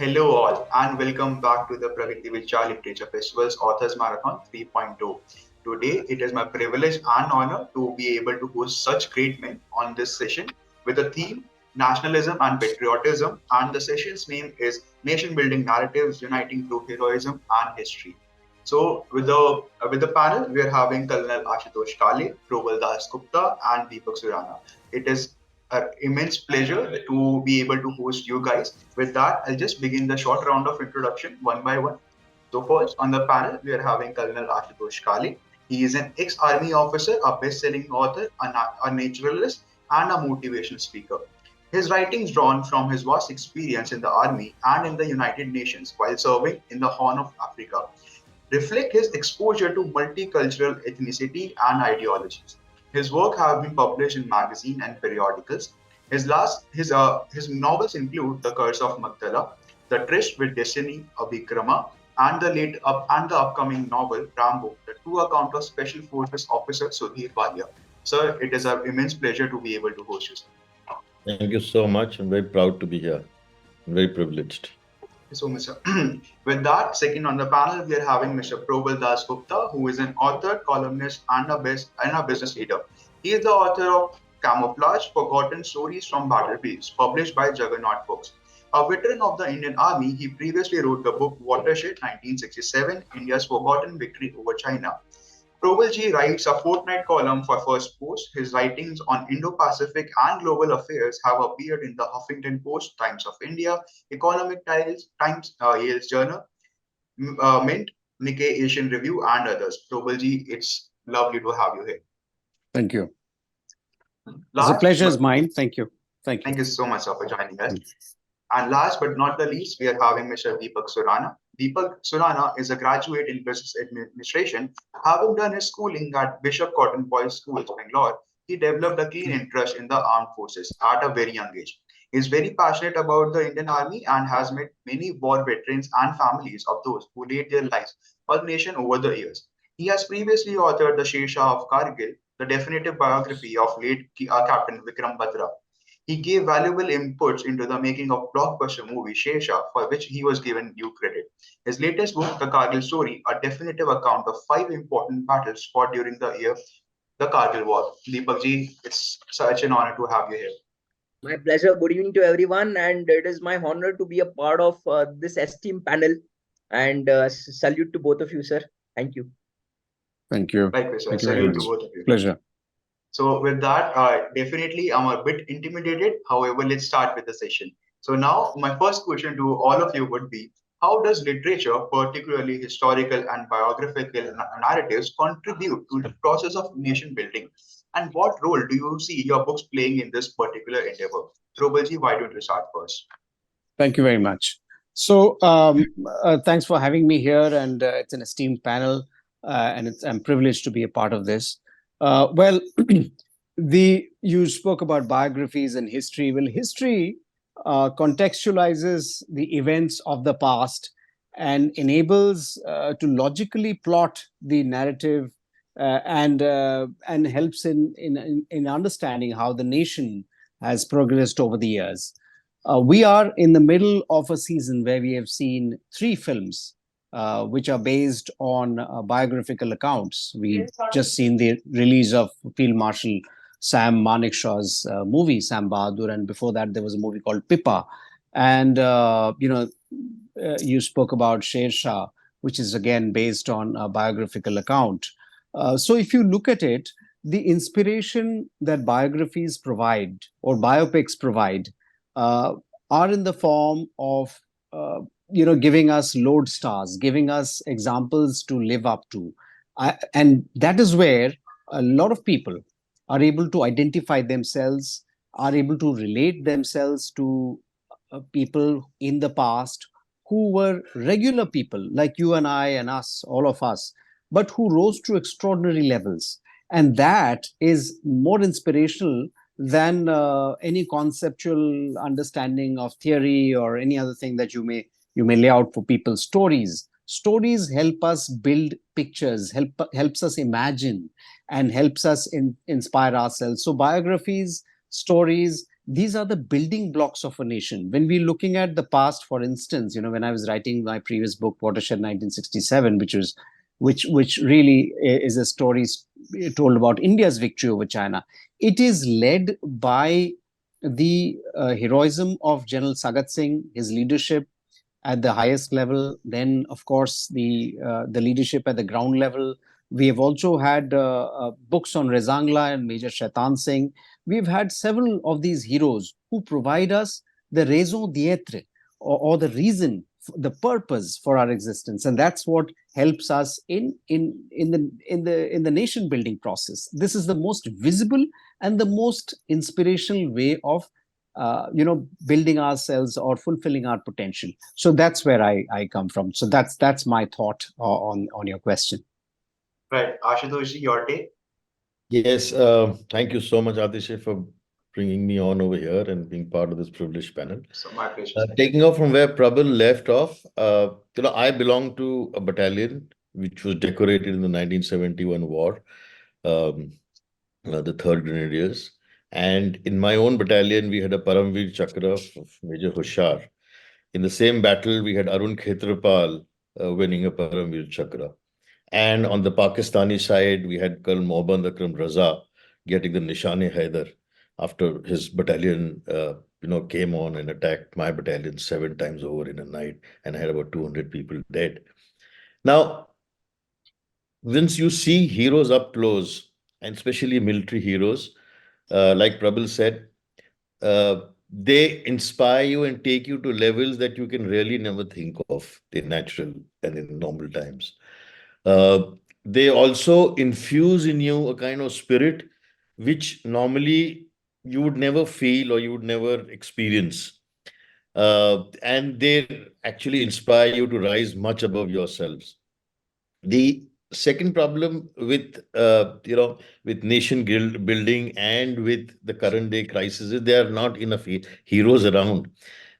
Hello all and welcome back to the Pragati Vichar Literature Festival's Authors Marathon 3.0. Today it is my privilege and honor to be able to host such great men on this session with the theme Nationalism and Patriotism, and the session's name is Nation Building Narratives Uniting Through Heroism and History. So with the panel we are having Colonel Ashutosh Kale, Probal Das Gupta and Deepak Surana. It is an immense pleasure to be able to host you guys. With that, I'll just begin the short round of introduction one by one. So first on the panel, we are having Colonel Ashutosh Kale. He is an ex-army officer, a best-selling author, a naturalist, and a motivational speaker. His writings drawn from his vast experience in the army and in the United Nations while serving in the Horn of Africa reflect his exposure to multicultural ethnicity and ideologies. His work have been published in magazines and periodicals. His novels include The Curse of Magdala, The Tryst with Destiny, Abhikrama, and the upcoming novel Rambo, the true account of Special Forces Officer Sudhir Walia. Sir, it is an immense pleasure to be able to host you. Thank you so much. I'm very proud to be here. I'm very privileged. So, Mr. With that, second on the panel, we are having Mr. Probal Das Gupta, who is an author, columnist, and a business leader. He is the author of Camouflage, Forgotten Stories from Battlefields, published by Juggernaut Books. A veteran of the Indian Army, he previously wrote the book Watershed 1967, India's Forgotten Victory over China. Probal writes a fortnight column for First Post. His writings on Indo-Pacific and global affairs have appeared in the Huffington Post, Times of India, Economic Times, Yale's Journal, Mint, Nikkei Asian Review, and others. Probal, it's lovely to have you here. Thank you. The pleasure is mine. Thank you. Thank you so much, sir, for joining us. And last but not the least, we are having Mr. Deepak Surana. Deepak Surana is a graduate in business administration. Having done his schooling at Bishop Cotton Boys School, Bangalore, he developed a keen interest in the armed forces at a very young age. He is very passionate about the Indian Army and has met many war veterans and families of those who laid their lives for the nation over the years. He has previously authored The Sher Shah of Kargil, the definitive biography of late Captain Vikram Batra. He gave valuable inputs into the making of blockbuster movie Sher Shah, for which he was given due credit. His latest book, The Kargil Story, a definitive account of 5 important battles fought during the Kargil War. Deepak ji, it's such an honor to have you here. My pleasure. Good evening to everyone, and it is my honor to be a part of this esteemed panel. And salute to both of you, sir. Thank you. Thank you. Likewise, sir. Thank you Salute to both of you. Pleasure. So with that, definitely I'm a bit intimidated. However, let's start with the session. So now my first question to all of you would be, how does literature, particularly historical and biographical narratives, contribute to the process of nation building? And what role do you see your books playing in this particular endeavor? Probalji, why don't you start first? Thank you very much. So thanks for having me here, and it's an esteemed panel, and I'm privileged to be a part of this. Well, you spoke about biographies and history. Well, history contextualizes the events of the past and enables to logically plot the narrative and helps in understanding how the nation has progressed over the years. We are in the middle of a season where we have seen 3 films which are based on biographical accounts. We've just seen the release of Field Marshal Sam Manekshaw's movie, Sam Bahadur, and before that there was a movie called Pippa. And, you spoke about Sher Shah, which is again based on a biographical account. So if you look at it, the inspiration that biographies provide or biopics provide are in the form of giving us lodestars, giving us examples to live up to. And that is where a lot of people are able to identify themselves, are able to relate themselves to people in the past who were regular people like you and I and us, all of us, but who rose to extraordinary levels. And that is more inspirational than any conceptual understanding of theory or any other thing that you may lay out for people. Stories help us build pictures, helps us imagine, and helps us inspire ourselves. So biographies, stories, these are the building blocks of a nation. When we're looking at the past, for instance, when I was writing my previous book, Watershed 1967, which really is a story told about India's victory over China, it is led by the heroism of General Sagat Singh, his leadership at the highest level. Then, of course, the leadership at the ground level. We have also had books on Rezangla and Major Shaitan Singh. We've had several of these heroes who provide us the raison d'etre, or the reason, the purpose for our existence, and that's what helps us in the nation building process. This is the most visible and the most inspirational way of building ourselves or fulfilling our potential. So that's where I come from. So that's my thought on your question. Right. Ashutosh, your take? Yes, thank you so much, Adish, for bringing me on over here and being part of this privileged panel. So my pleasure. Taking off from where Prabal left off, I belong to a battalion which was decorated in the 1971 war, um, the 3rd Grenadiers. And in my own battalion, we had a Paramveer Chakra of Major Hushar. In the same battle, we had Arun Khetrapal winning a Paramveer Chakra. And on the Pakistani side, we had Colonel Mohband Akram Raza getting the Nishane-e-Haidar after his battalion, came on and attacked my battalion 7 times over in a night and had about 200 people dead. Now, once you see heroes up close, and especially military heroes, like Prabal said, they inspire you and take you to levels that you can really never think of in natural and in normal times. They also infuse in you a kind of spirit which normally you would never feel or you would never experience. And they actually inspire you to rise much above yourselves. The second problem with with nation building and with the current day crisis is there are not enough heroes around,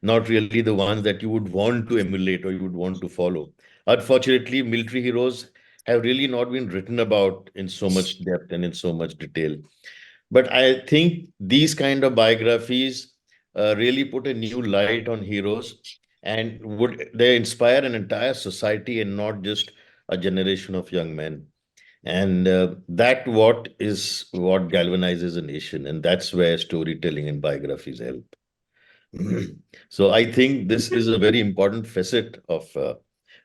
not really the ones that you would want to emulate or you would want to follow. Unfortunately, military heroes have really not been written about in so much depth and in so much detail. But I think these kind of biographies really put a new light on heroes, and would they inspire an entire society and not just a generation of young men. And that what galvanizes a nation, and that's where storytelling and biographies help. So I think this is a very important facet of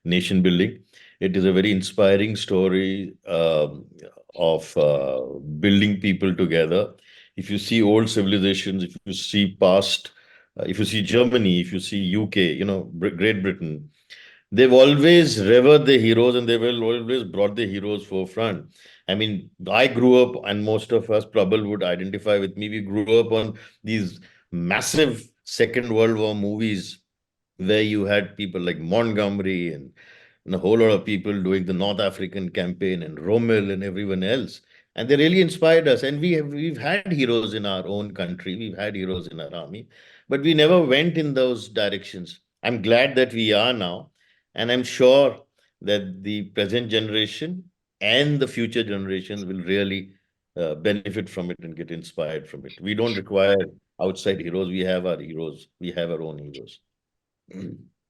nation building. It is a very inspiring story of building people together. If you see old civilizations, if you see past, if you see Germany, if you see UK, Great Britain, they've always revered the heroes and they've always brought the heroes forefront. I mean, I grew up, and most of us probably would identify with me. We grew up on these massive Second World War movies where you had people like Montgomery and a whole lot of people doing the North African campaign and Rommel and everyone else. And they really inspired us. And we've had heroes in our own country. We've had heroes in our army, but we never went in those directions. I'm glad that we are now. And I'm sure that the present generation and the future generations will really benefit from it and get inspired from it. We don't require outside heroes. We have our heroes. We have our own heroes.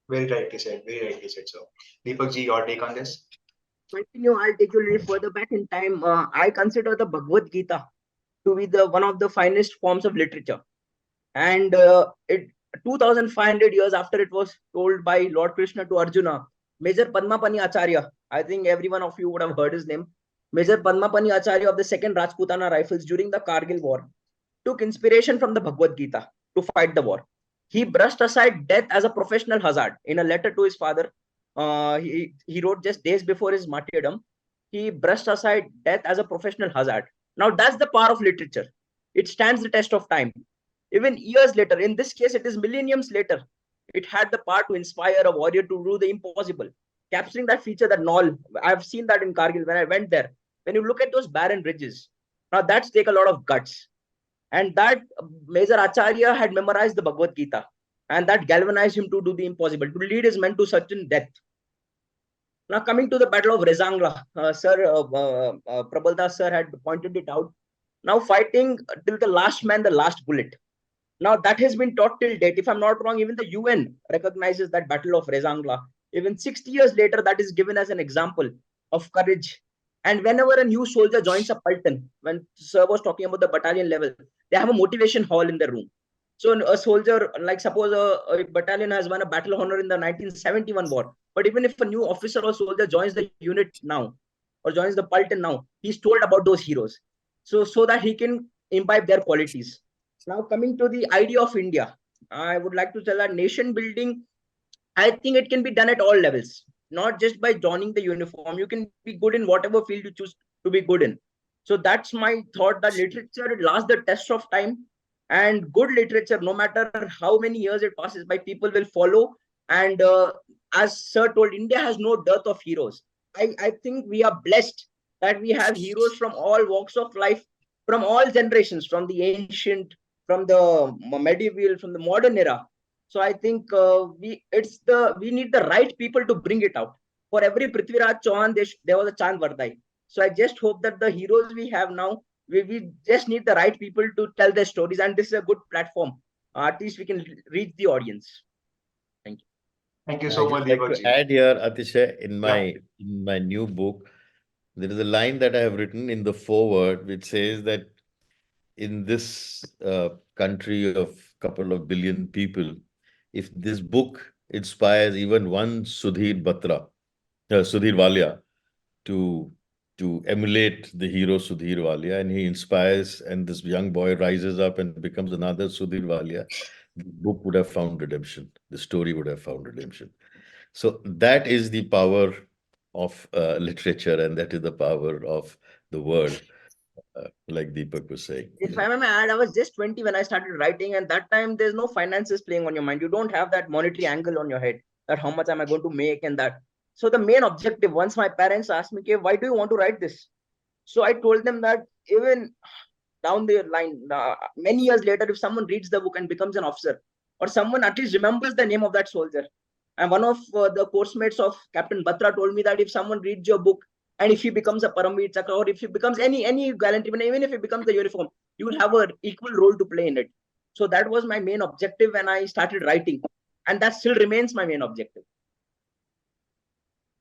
Very rightly said. Very rightly said, sir. Deepak ji, your take on this? Continue. I'll take you a little further back in time. I consider the Bhagavad Gita to be the one of the finest forms of literature, and it 2500 years after it was told by Lord Krishna to Arjuna, Major Padmapani Acharya, I think every one of you would have heard his name, Major Padmapani Acharya of the 2nd Rajputana Rifles during the Kargil war, took inspiration from the Bhagavad Gita to fight the war. He brushed aside death as a professional hazard. In a letter to his father, he wrote just days before his martyrdom, he brushed aside death as a professional hazard. Now that's the power of literature. It stands the test of time. Even years later, in this case, it is millenniums later, it had the power to inspire a warrior to do the impossible, capturing that feature that Nol. I've seen that in Kargil when I went there. When you look at those barren ridges, now that's take a lot of guts. And that Major Acharya had memorized the Bhagavad Gita, and that galvanized him to do the impossible, to lead his men to certain death. Now, coming to the Battle of Rezangla, Probal Das sir had pointed it out. Now, fighting till the last man, the last bullet. Now that has been taught till date. If I'm not wrong, even the UN recognizes that Battle of Rezangla. Even 60 years later, that is given as an example of courage. And whenever a new soldier joins a Paltan, when Sir was talking about the battalion level, they have a motivation hall in their room. So a soldier, like suppose a battalion has won a battle of honor in the 1971 war, but even if a new officer or soldier joins the unit now or joins the Paltan now, he's told about those heroes. So that he can imbibe their qualities. Now coming to the idea of India, I would like to tell that nation building, I think it can be done at all levels, not just by donning the uniform. You can be good in whatever field you choose to be good in. So that's my thought, that literature lasts the test of time, and good literature, no matter how many years it passes by, people will follow. And as Sir told, India has no dearth of heroes. I think we are blessed that we have heroes from all walks of life, from all generations, from the ancient, from the medieval, from the modern era. So I think we need the right people to bring it out. For every Prithviraj Chauhan, there was a Chand Vardai. So I just hope that the heroes we have now, we just need the right people to tell their stories, and this is a good platform. At least we can reach the audience. Thank you. Thank you I so just much, like Deepak to ji. add here, Atisha, Yeah. in my new book, there is a line that I have written in the foreword which says that in this country of couple of billion people, if this book inspires even one Sudhir Walia to emulate the hero Sudhir Walia, and he inspires, and this young boy rises up and becomes another Sudhir Walia, the book would have found redemption. The story would have found redemption. So that is the power of literature, and that is the power of the word, like Deepak was saying. If I may add, I was just 20 when I started writing, and that time there's no finances playing on your mind. You don't have that monetary angle on your head, that how much am I going to make and that. So the main objective, once my parents asked me, okay, why do you want to write this? So I told them that even down the line, many years later, if someone reads the book and becomes an officer, or someone at least remembers the name of that soldier. And one of the course mates of Captain Batra told me that if someone reads your book and if he becomes a Paramveer Chakra, or if he becomes any gallantry, even if he becomes the uniform, you will have an equal role to play in it. So that was my main objective when I started writing, and that still remains my main objective.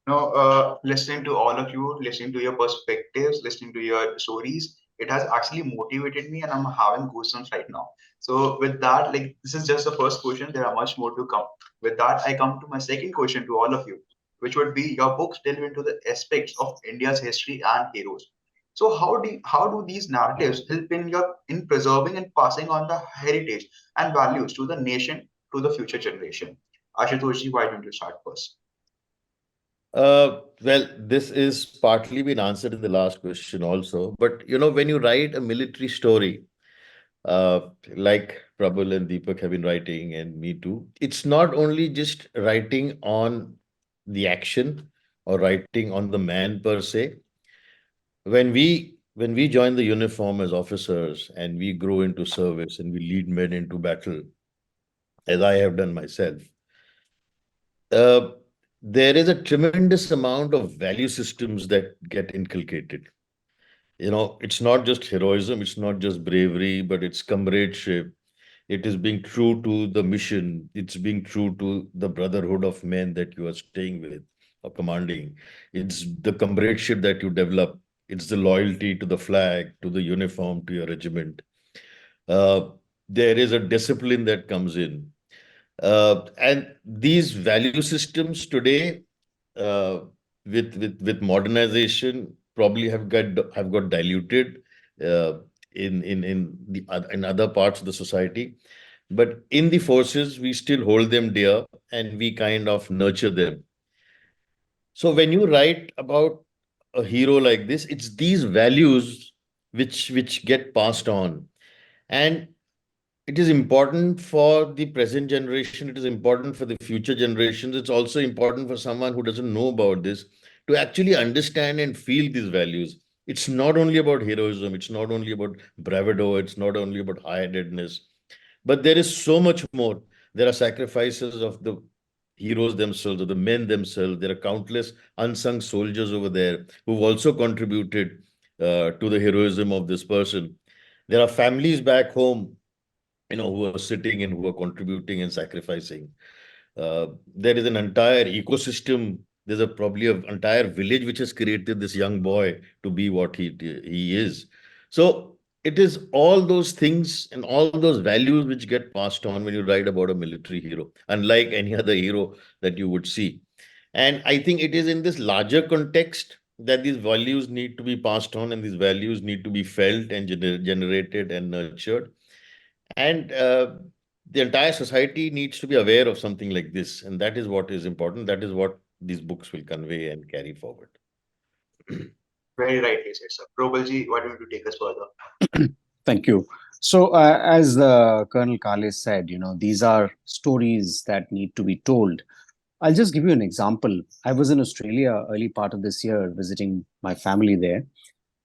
Now, listening to all of you, listening to your perspectives, listening to your stories, it has actually motivated me, and I'm having goosebumps right now. So, with that, like, this is just the first question. There are much more to come. With that, I come to my second question to all of you, which would be, your books delve into the aspects of India's history and heroes. So, how do these narratives help in preserving and passing on the heritage and values to the nation, to the future generation? Ashutosh ji, why don't you start first? Well, this is partly been answered in the last question also. But when you write a military story, like Prabal and Deepak have been writing, and me too, it's not only just writing on the action or writing on the man per se. When we join the uniform as officers and we grow into service and we lead men into battle, as I have done myself, uh, there is a tremendous amount of value systems that get inculcated. It's not just heroism, it's not just bravery, but it's comradeship. It is being true to the mission. It's being true to the brotherhood of men that you are staying with or commanding. It's the comradeship that you develop. It's the loyalty to the flag, to the uniform, to your regiment. Uh, there is a discipline that comes in. And these value systems today, uh, with modernization, probably have got diluted uh, in other parts of the society. But in the forces, we still hold them dear and we kind of nurture them. So when you write about a hero like this, it's these values which get passed on. And it is important for the present generation, it is important for the future generations, it's also important for someone who doesn't know about this to actually understand and feel these values. It's not only about heroism, it's not only about bravado, it's not only about high-headedness, but there is so much more. There are sacrifices of the heroes themselves, of the men themselves. There are countless unsung soldiers over there who've also contributed to the heroism of this person. There are families back home who are sitting and who are contributing and sacrificing. There is an entire ecosystem. There's probably an entire village which has created this young boy to be what he is. So it is all those things and all those values which get passed on when you write about a military hero, unlike any other hero that you would see. And I think it is in this larger context that these values need to be passed on and these values need to be felt and generated and nurtured. And the entire society needs to be aware of something like this. And that is what is important. That is what these books will convey and carry forward. Very rightly said, sir. Probalji, why don't you take us further? Thank you. So, as Colonel Kale said, these are stories that need to be told. I'll just give you an example. I was in Australia early part of this year visiting my family there.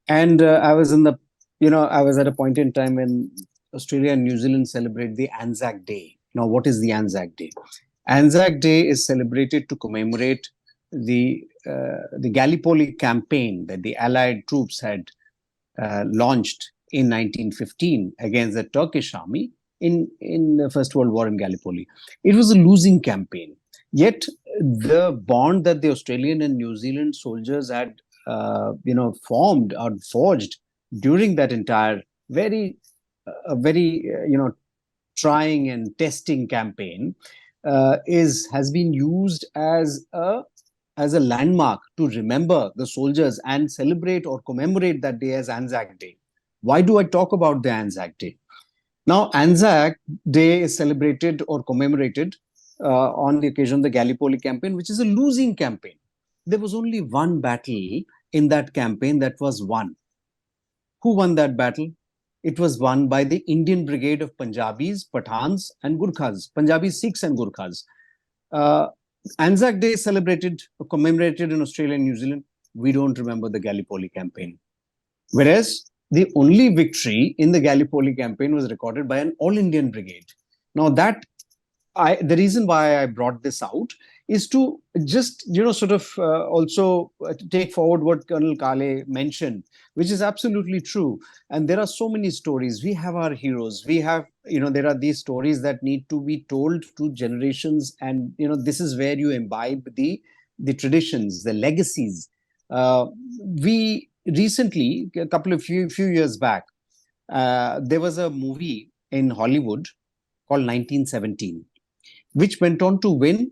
And I was I was at a point in time when Australia and New Zealand celebrate the Anzac Day. Now, what is the Anzac Day? Anzac Day is celebrated to commemorate the Gallipoli campaign that the Allied troops had launched in 1915 against the Turkish army in the First World War in Gallipoli. It was a losing campaign. Yet the bond that the Australian and New Zealand soldiers had, formed or forged during that entire very trying and testing campaign has been used as a landmark to remember the soldiers and celebrate or commemorate that day as Anzac Day. Why do I talk about the Anzac Day? Now, Anzac Day is celebrated or commemorated on the occasion of the Gallipoli campaign, which is a losing campaign. There was only one battle in that campaign that was won. Who won that battle? It was won by the Indian Brigade of Punjabis, Pathans, and Gurkhas, Punjabis, Sikhs, and Gurkhas. Anzac Day is celebrated or commemorated in Australia and New Zealand. We don't remember the Gallipoli campaign. Whereas the only victory in the Gallipoli campaign was recorded by an all-Indian brigade. Now, the reason why I brought this out is to just, also take forward what Colonel Kale mentioned, which is absolutely true. And there are so many stories. We have our heroes. We have, there are these stories that need to be told to generations. And, this is where you imbibe the traditions, the legacies. We recently, a few years back, there was a movie in Hollywood called 1917, which went on to win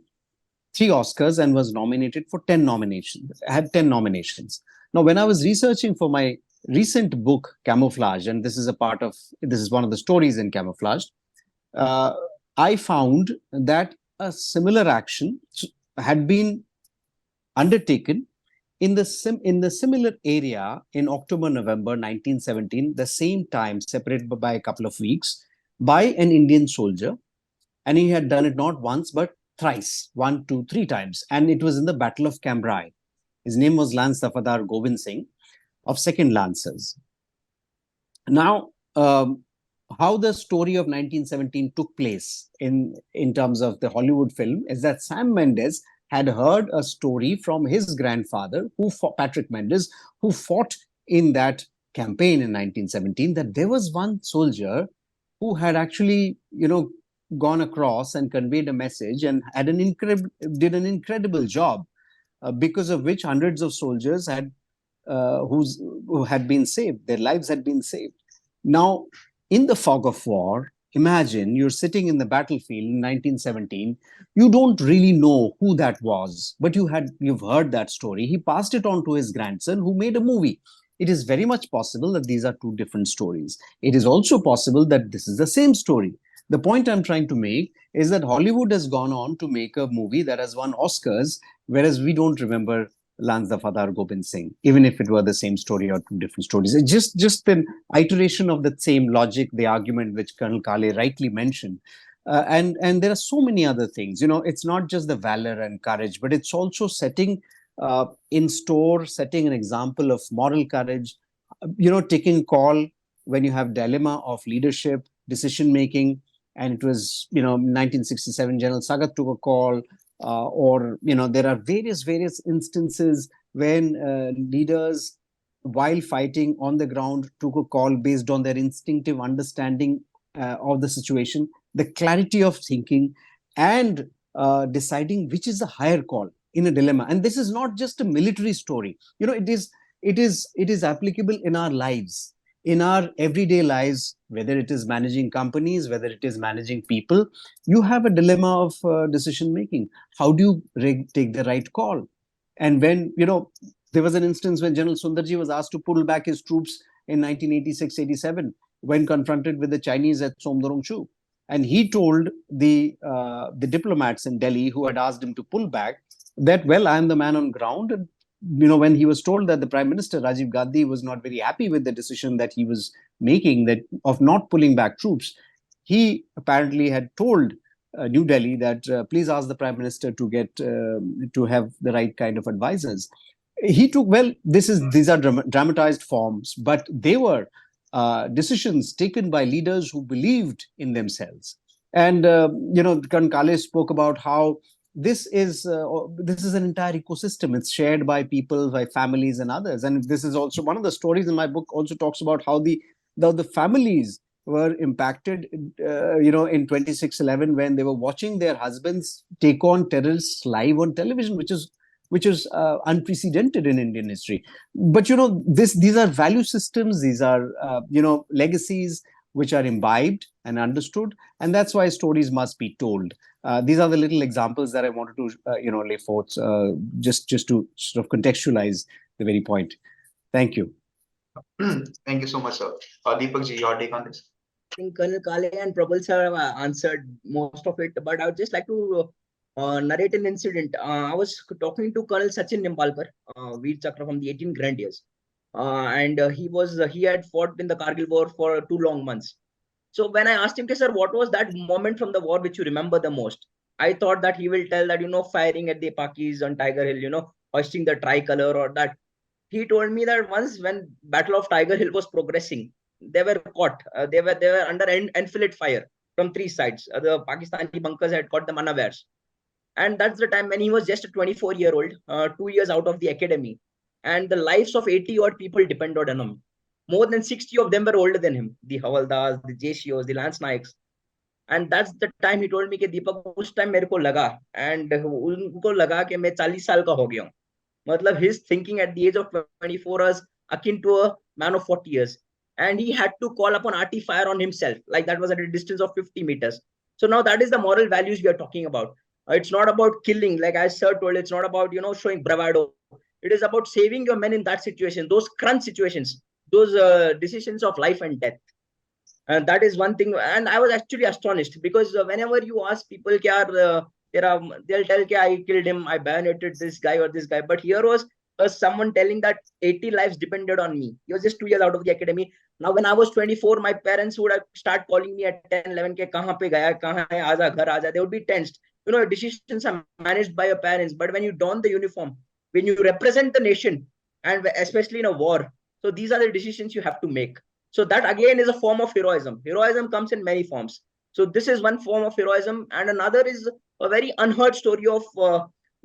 3 Oscars and was nominated for 10 nominations, had 10 nominations. Now, when I was researching for my recent book, Camouflage, and this is one of the stories in Camouflage, I found that a similar action had been undertaken in the similar area in October, November 1917, the same time, separated by a couple of weeks, by an Indian soldier. And he had done it not once, but thrice, 1, 2, 3 times. And it was in the Battle of Cambrai. His name was Lance Dafadar Gobind Singh of 2nd Lancers. Now, how the story of 1917 took place in terms of the Hollywood film is that Sam Mendes had heard a story from his grandfather, Patrick Mendes, who fought in that campaign in 1917, that there was one soldier who had actually, gone across and conveyed a message and did an incredible job, because of which hundreds of soldiers who had been saved, their lives had been saved. Now, in the fog of war, imagine you're sitting in the battlefield in 1917. You don't really know who that was, but you've heard that story. He passed it on to his grandson, who made a movie. It is very much possible that these are 2 different stories. It is also possible that this is the same story. The point I'm trying to make is that Hollywood has gone on to make a movie that has won Oscars, whereas we don't remember Lance Dafadar Gobind Singh, even if it were the same story or 2 different stories. It's just an iteration of the same logic, the argument which Colonel Kale rightly mentioned. And there are so many other things. It's not just the valor and courage, but it's also setting an example of moral courage, taking a call when you have dilemma of leadership, decision-making. And it was, 1967, General Sagat took a call, or, there are various instances when leaders, while fighting on the ground, took a call based on their instinctive understanding of the situation, the clarity of thinking, and deciding which is the higher call in a dilemma. And this is not just a military story. It is applicable in our lives, in our everyday lives, whether it is managing companies, whether it is managing people. You have a dilemma of decision making. How do you take the right call? And when, there was an instance when General Sundarji was asked to pull back his troops in 1986-87 when confronted with the Chinese at Somdorong-chu. And he told the diplomats in Delhi who had asked him to pull back that, well, I am the man on ground. And, when he was told that the Prime Minister, Rajiv Gandhi, was not very happy with the decision that he was making, that of not pulling back troops, he apparently had told New Delhi that please ask the Prime Minister to get to have the right kind of advisors. He took, well, these are dramatized forms, but they were decisions taken by leaders who believed in themselves. And Colonel Kale spoke about how this is an entire ecosystem. It's shared by people, by families, and others. And this is also one of the stories in my book. Also talks about how the families were impacted, in 26/11 when they were watching their husbands take on terrorists live on television, which is unprecedented in Indian history. But these are value systems. These are legacies which are imbibed and understood, and that's why stories must be told. These are the little examples that I wanted to lay forth, just to sort of contextualize the very point. Thank you. Thank you so much, sir. Deepak ji, your take on this? I think Colonel Kale and Probal sir have answered most of it, but I would just like to narrate an incident. I was talking to Colonel Sachin Nimpalkar, Veer Chakra from the 18 Grenadiers, and he had fought in the Kargil War for 2 long months. So when I asked him, sir, what was that moment from the war which you remember the most? I thought that he will tell that, firing at the Pakis on Tiger Hill, hoisting the tricolor, or that. He told me that once when Battle of Tiger Hill was progressing, they were caught. They were under enfilade fire from 3 sides. The Pakistani bunkers had caught them unawares. And that's the time when he was just a 24-year-old, 2 years out of the academy. And the lives of 80 odd people depended on him. More than 60 of them were older than him. The Havaldars, the JCOs, the Lance Naiks. And that's the time he told me कि दीपक उस time मेरे को लगा and उनको लगा कि मैं 40 साल का हो गया हूँ. मतलब his thinking at the age of 24 was akin to a man of 40 years. And he had to call upon arty fire on himself. Like that was at a distance of 50 meters. So now that is the moral values we are talking about. It's not about killing, like I sir told, it's not about, showing bravado. It is about saving your men in that situation, those crunch situations, those decisions of life and death. And that is one thing. And I was actually astonished because whenever you ask people, they'll tell I killed him, I bayoneted this guy or this guy. But here was someone telling that 80 lives depended on me. He was just 2 years out of the academy. Now, when I was 24, my parents would start calling me at 10, 11, ke kahan pe gaya, kahan hai, aaja, ghar aaja. They would be tensed. Decisions are managed by your parents. But when you don the uniform, when you represent the nation, and especially in a war, so these are the decisions you have to make. So that again is a form of heroism. Heroism comes in many forms. So this is one form of heroism. And another is a very unheard story of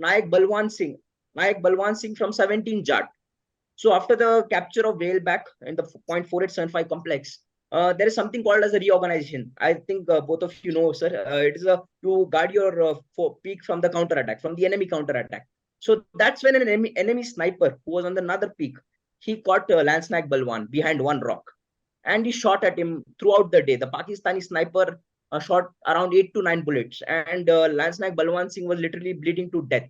Nayak Balwan Singh. Nayak Balwan Singh from 17 Jat. So after the capture of Whaleback in the .4875 complex, there is something called as a reorganization. I think both of you know, sir. It is to guard your peak from the counterattack, from the enemy counterattack. So that's when an enemy sniper who was on another peak, he caught Lance Nayak Balwan behind one rock. And he shot at him throughout the day. The Pakistani sniper shot around 8 to 9 bullets. And Lance Nayak Balwan Singh was literally bleeding to death.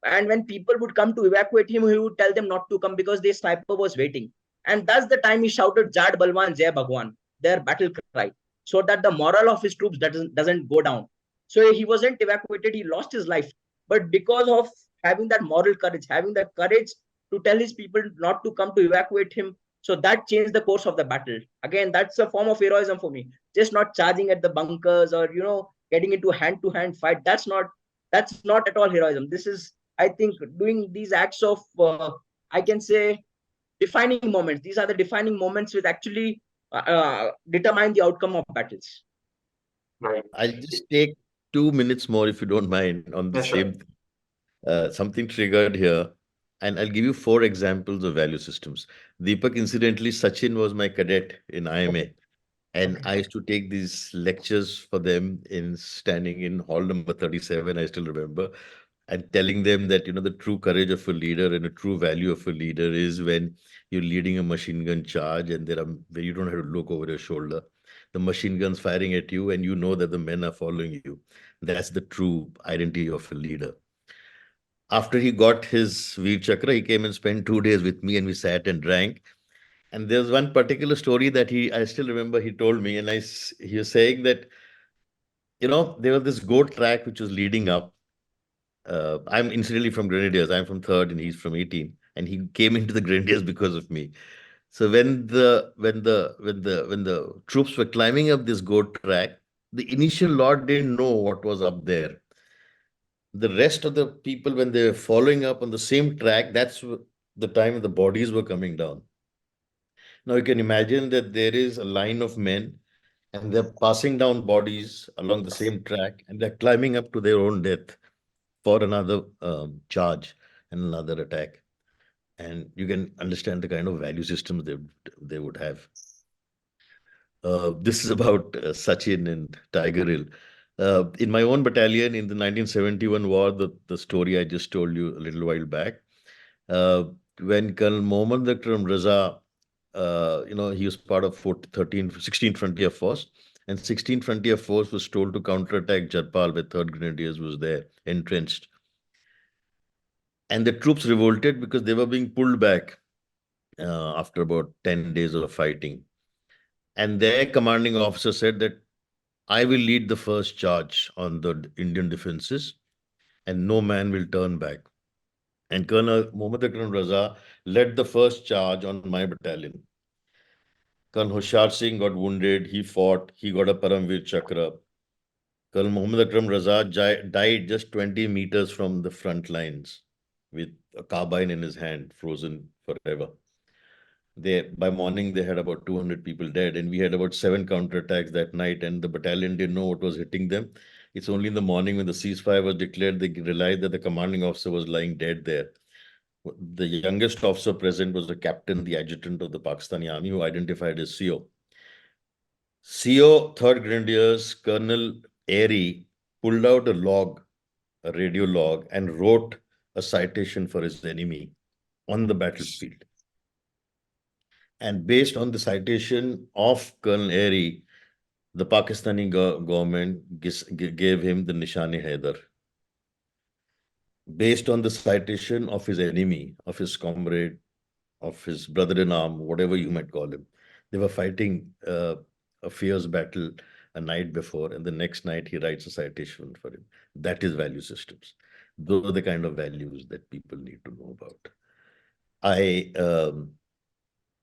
And when people would come to evacuate him, he would tell them not to come because the sniper was waiting. And that's the time he shouted, Jad Balwan, Jai Bhagwan, their battle cry, so that the morale of his troops doesn't go down. So he wasn't evacuated, he lost his life. But because of having that moral courage, having the courage to tell his people not to come to evacuate him, so that changed the course of the battle. Again, that's a form of heroism for me. Just not charging at the bunkers or, getting into hand-to-hand fight. That's not at all heroism. This is, I think, doing these acts of, I can say, defining moments. These are the defining moments which actually determine the outcome of battles. Right. I'll just take 2 minutes more, if you don't mind, on the Yeah, sure. same something triggered here. And I'll give you 4 examples of value systems. Deepak, incidentally, Sachin was my cadet in IMA. And Okay. I used to take these lectures for them in standing in hall number 37, I still remember, and telling them that, the true courage of a leader and a true value of a leader is when you're leading a machine gun charge and where you don't have to look over your shoulder. The machine gun's firing at you and you know that the men are following you. That's the true identity of a leader. After he got his Veer Chakra, he came and spent 2 days with me and we sat and drank. And there's one particular story that I still remember he told me, and he was saying that, there was this goat track which was leading up. I'm incidentally from Grenadiers. I'm from third and he's from 18. And he came into the Grenadiers because of me. So when the troops were climbing up this goat track, the initial lot didn't know what was up there. The rest of the people, when they were following up on the same track, the time the bodies were coming down. Now you can imagine that there is a line of men and they're passing down bodies along the same track and they're climbing up to their own death for another charge and another attack. And you can understand the kind of value systems they would have. This is about Sachin and Tiger Hill. In my own battalion in the 1971 war, the story I just told you a little while back, uh, when Colonel Mohammad Akram Raza, he was part of 16th Frontier Force, and 16th Frontier Force was told to counterattack Jarpal, where 3rd Grenadiers was there, entrenched. And the troops revolted because they were being pulled back after about 10 days of fighting. And their commanding officer said that I will lead the first charge on the Indian defenses, and no man will turn back. And Colonel Mohammad Akram Raza led the first charge on my battalion. Colonel Hushar Singh got wounded. He fought. He got a Paramveer Chakra. Colonel Mohammad Akram Raza died just 20 meters from the front lines with a carbine in his hand, frozen forever. By morning, they had about 200 people dead, and we had about 7 counterattacks that night, and the battalion didn't know what was hitting them. It's only in the morning when the ceasefire was declared, they realized that the commanding officer was lying dead there. The youngest officer present was the captain, the adjutant of the Pakistani army, who identified as CO. CO 3rd Grenadiers, Colonel Airy, pulled out a radio log, and wrote a citation for his enemy on the battlefield. And based on the citation of Colonel Airy, the Pakistani government gave him the Nishani Haider. Based on the citation of his enemy, of his comrade, of his brother-in-arm, whatever you might call him. They were fighting a fierce battle a night before, and the next night he writes a citation for him. That is value systems. Those are the kind of values that people need to know about.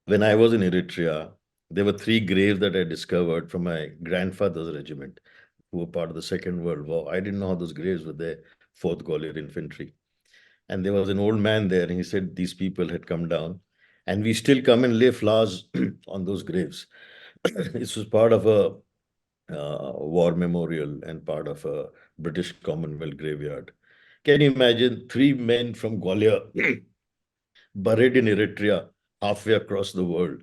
When I was in Eritrea, there were 3 graves that I discovered from my grandfather's regiment, who were part of the Second World War. I didn't know how those graves were there, 4th Gwalior Infantry. And there was an old man there, and he said these people had come down, and we still come and lay flowers on those graves. This was part of a war memorial and part of a British Commonwealth graveyard. Can you imagine 3 men from Gwalior buried in Eritrea, halfway across the world,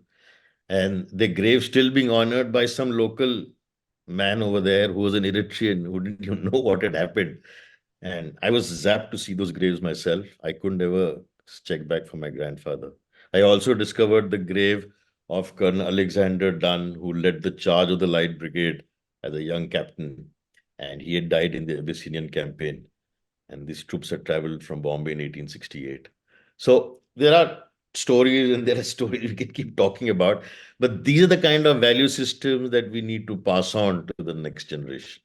and their grave still being honored by some local man over there who was an Eritrean who didn't even know what had happened. And I was zapped to see those graves myself. I couldn't ever check back for my grandfather. I also discovered the grave of Colonel Alexander Dunn, who led the charge of the Light Brigade as a young captain. And he had died in the Abyssinian campaign. And these troops had traveled from Bombay in 1868. So there are stories and there are stories we can keep talking about. But these are the kind of value systems that we need to pass on to the next generation.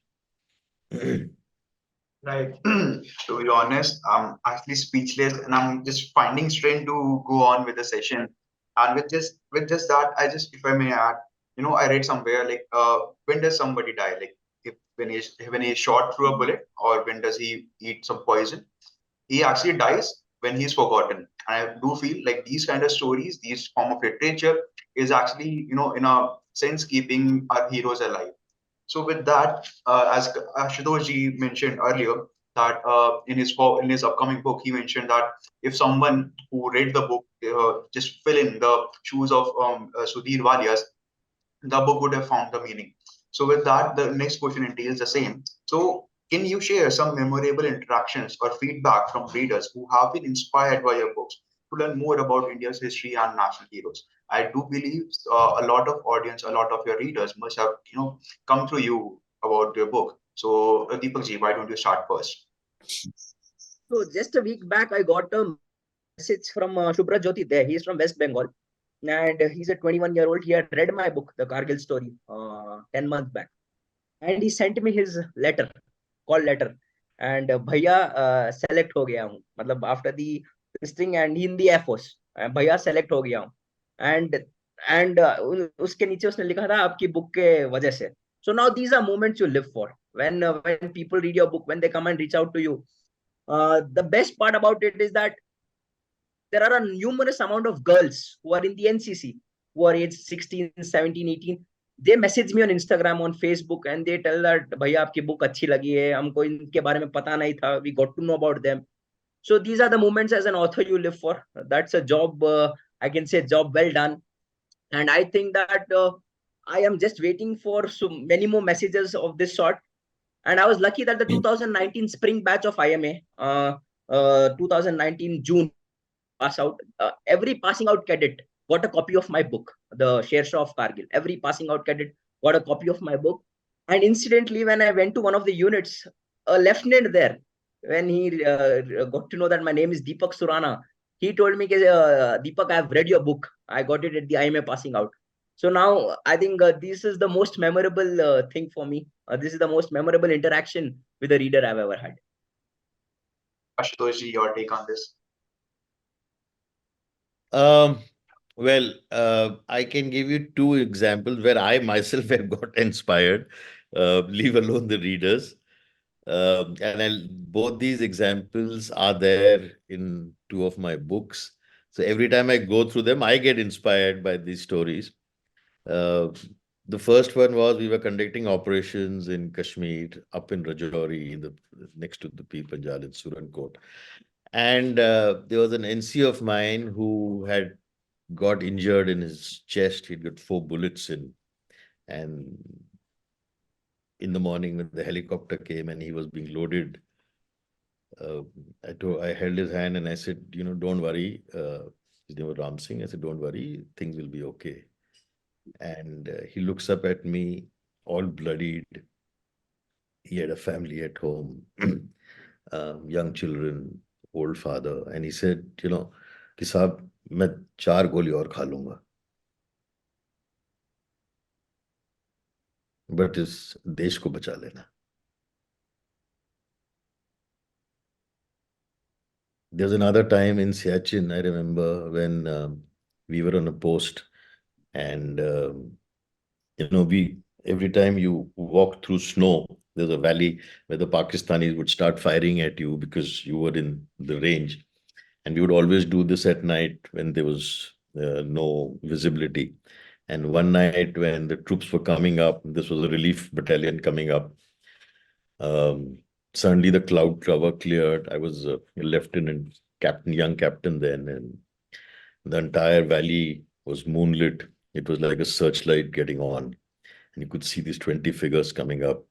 Right. To be honest, I'm actually speechless, and I'm just finding strength to go on with the session. And with just that, if I may add, I read somewhere like, when does somebody die? Like, if when he's shot through a bullet, or when does he eat some poison? He actually dies when he's forgotten. And I do feel like these kind of stories, these form of literature, is actually, in a sense, keeping our heroes alive. So with that, as Ashutosh ji mentioned earlier, that in his upcoming book, he mentioned that if someone who read the book just fill in the shoes of Sudhir Valias, the book would have found the meaning. So with that, the next question entails the same. So can you share some memorable interactions or feedback from readers who have been inspired by your books to learn more about India's history and national heroes? I do believe a lot of audience, a lot of your readers must have, come through you about your book. So Deepak ji, why don't you start first? So just a week back, I got a message from Shubhra Jyoti there. He's from West Bengal, and he's a 21-year-old. He had read my book, The Kargil Story, 10 months back, and he sent me his letter, call letter. And भैया select हो गया हूँ, मतलब after the this thing and in the Air Force, भैया select हो गया हूँ. And उसके नीचे उसने लिखा था आपकी book के वजह से. So now these are moments you live for. When people read your book, when they come and reach out to you, the best part about it is that there are a numerous amount of girls who are in the NCC, who are aged 16, 17, 18. They message me on Instagram, on Facebook, and they tell that भैया आपकी book अच्छी लगी है, हमको इनके बारे में पता नहीं था. We got to know about them. So these are the moments as an author you live for. That's a job, I can say, job well done. And I think that I am just waiting for so many more messages of this sort. And I was lucky that the 2019 spring batch of IMA, 2019 June pass out, every passing out cadet got a copy of my book, The Sher of Kargil. Every passing out cadet got a copy of my book. And incidentally, when I went to one of the units, a lieutenant there, when he got to know that my name is Deepak Surana, he told me, Deepak, I have read your book. I got it at the IMA passing out. So now I think this is the most memorable thing for me. This is the most memorable interaction with a reader I've ever had. Ashutosh ji, your take on this? Well, I can give you two examples where I myself have got inspired, leave alone the readers. Both these examples are there in two of my books. So every time I go through them, I get inspired by these stories. Uh, the first one was we were conducting operations in Kashmir, up in Rajouri, next to the P Panjal in Suran Court. And there was an NC of mine who had got injured in his chest. He'd got 4 bullets in. And in the morning, when the helicopter came and he was being loaded, I held his hand and I said, don't worry. His name was Ram Singh. I said, don't worry, things will be okay. And he looks up at me, all bloodied. He had a family at home, young children, old father. And he said, कि साहब मैं 4 गोली और खा लूंगा, but इस देश को बचा लेना. There was another time in Siachen, I remember, when we were on a post, and every time you walk through snow, there's a valley where the Pakistanis would start firing at you because you were in the range. And we would always do this at night when there was no visibility. And one night when the troops were coming up, this was a relief battalion coming up. Suddenly the cloud cover cleared. I was a lieutenant, young captain then, and the entire valley was moonlit. It was like a searchlight getting on, and you could see these 20 figures coming up.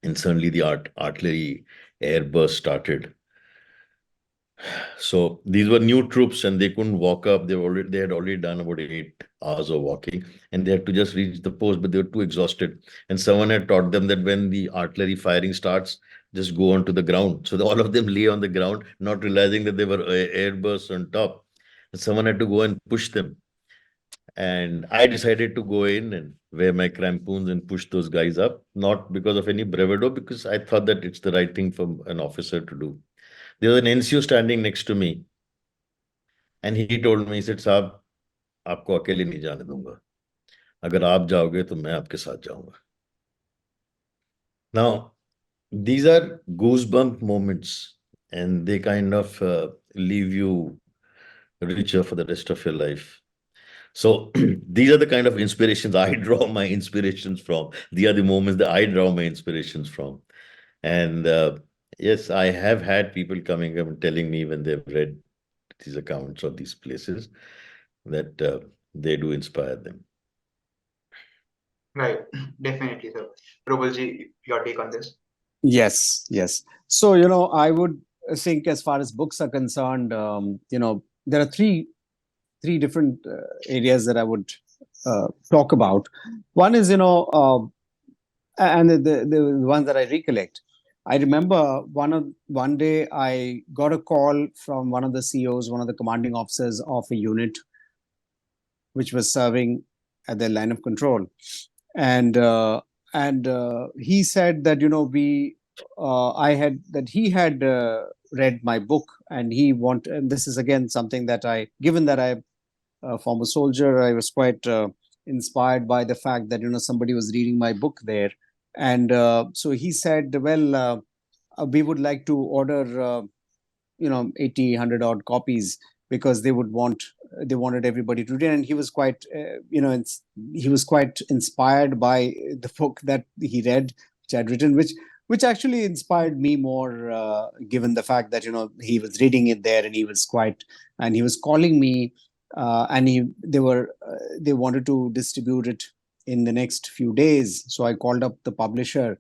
And suddenly the artillery airburst started. So these were new troops and they couldn't walk up. They had already done about 8 hours of walking and they had to just reach the post, but they were too exhausted. And someone had taught them that when the artillery firing starts, just go onto the ground. So all of them lay on the ground, not realizing that they were airbursts on top. And someone had to go and push them. And I decided to go in and wear my crampons and push those guys up, not because of any bravado, because I thought that it's the right thing for an officer to do. There was an NCO standing next to me. And he told me, he said, साहब, आपको अकेले नहीं जाने दूंगा. अगर आप जाओगे तो मैं आपके साथ जाऊंगा. Now, these are goosebump moments and they kind of leave you richer for the rest of your life. So these are the kind of inspirations I draw my inspirations from. These are the moments that I draw my inspirations from. And yes, I have had people coming up and telling me when they've read these accounts of these places that they do inspire them. Right. Definitely, sir. Probal your take on this? Yes, yes. So, I would think as far as books are concerned, there are three different areas that I would talk about. One is, and the ones that I recollect. I remember one day I got a call from one of the CEOs, one of the commanding officers of a unit which was serving at their line of control, and he said that we I had that he had read my book, and and this is again something that given that I'm a former soldier, I was quite inspired by the fact that somebody was reading my book there, and so he said, well, we would like to order 80, 100 odd copies, because they wanted everybody to read, and he was quite he was quite inspired by the book that he read, which I'd written, which actually inspired me more, given the fact that he was reading it there, and he was calling me, and they wanted to distribute it in the next few days. So I called up the publisher.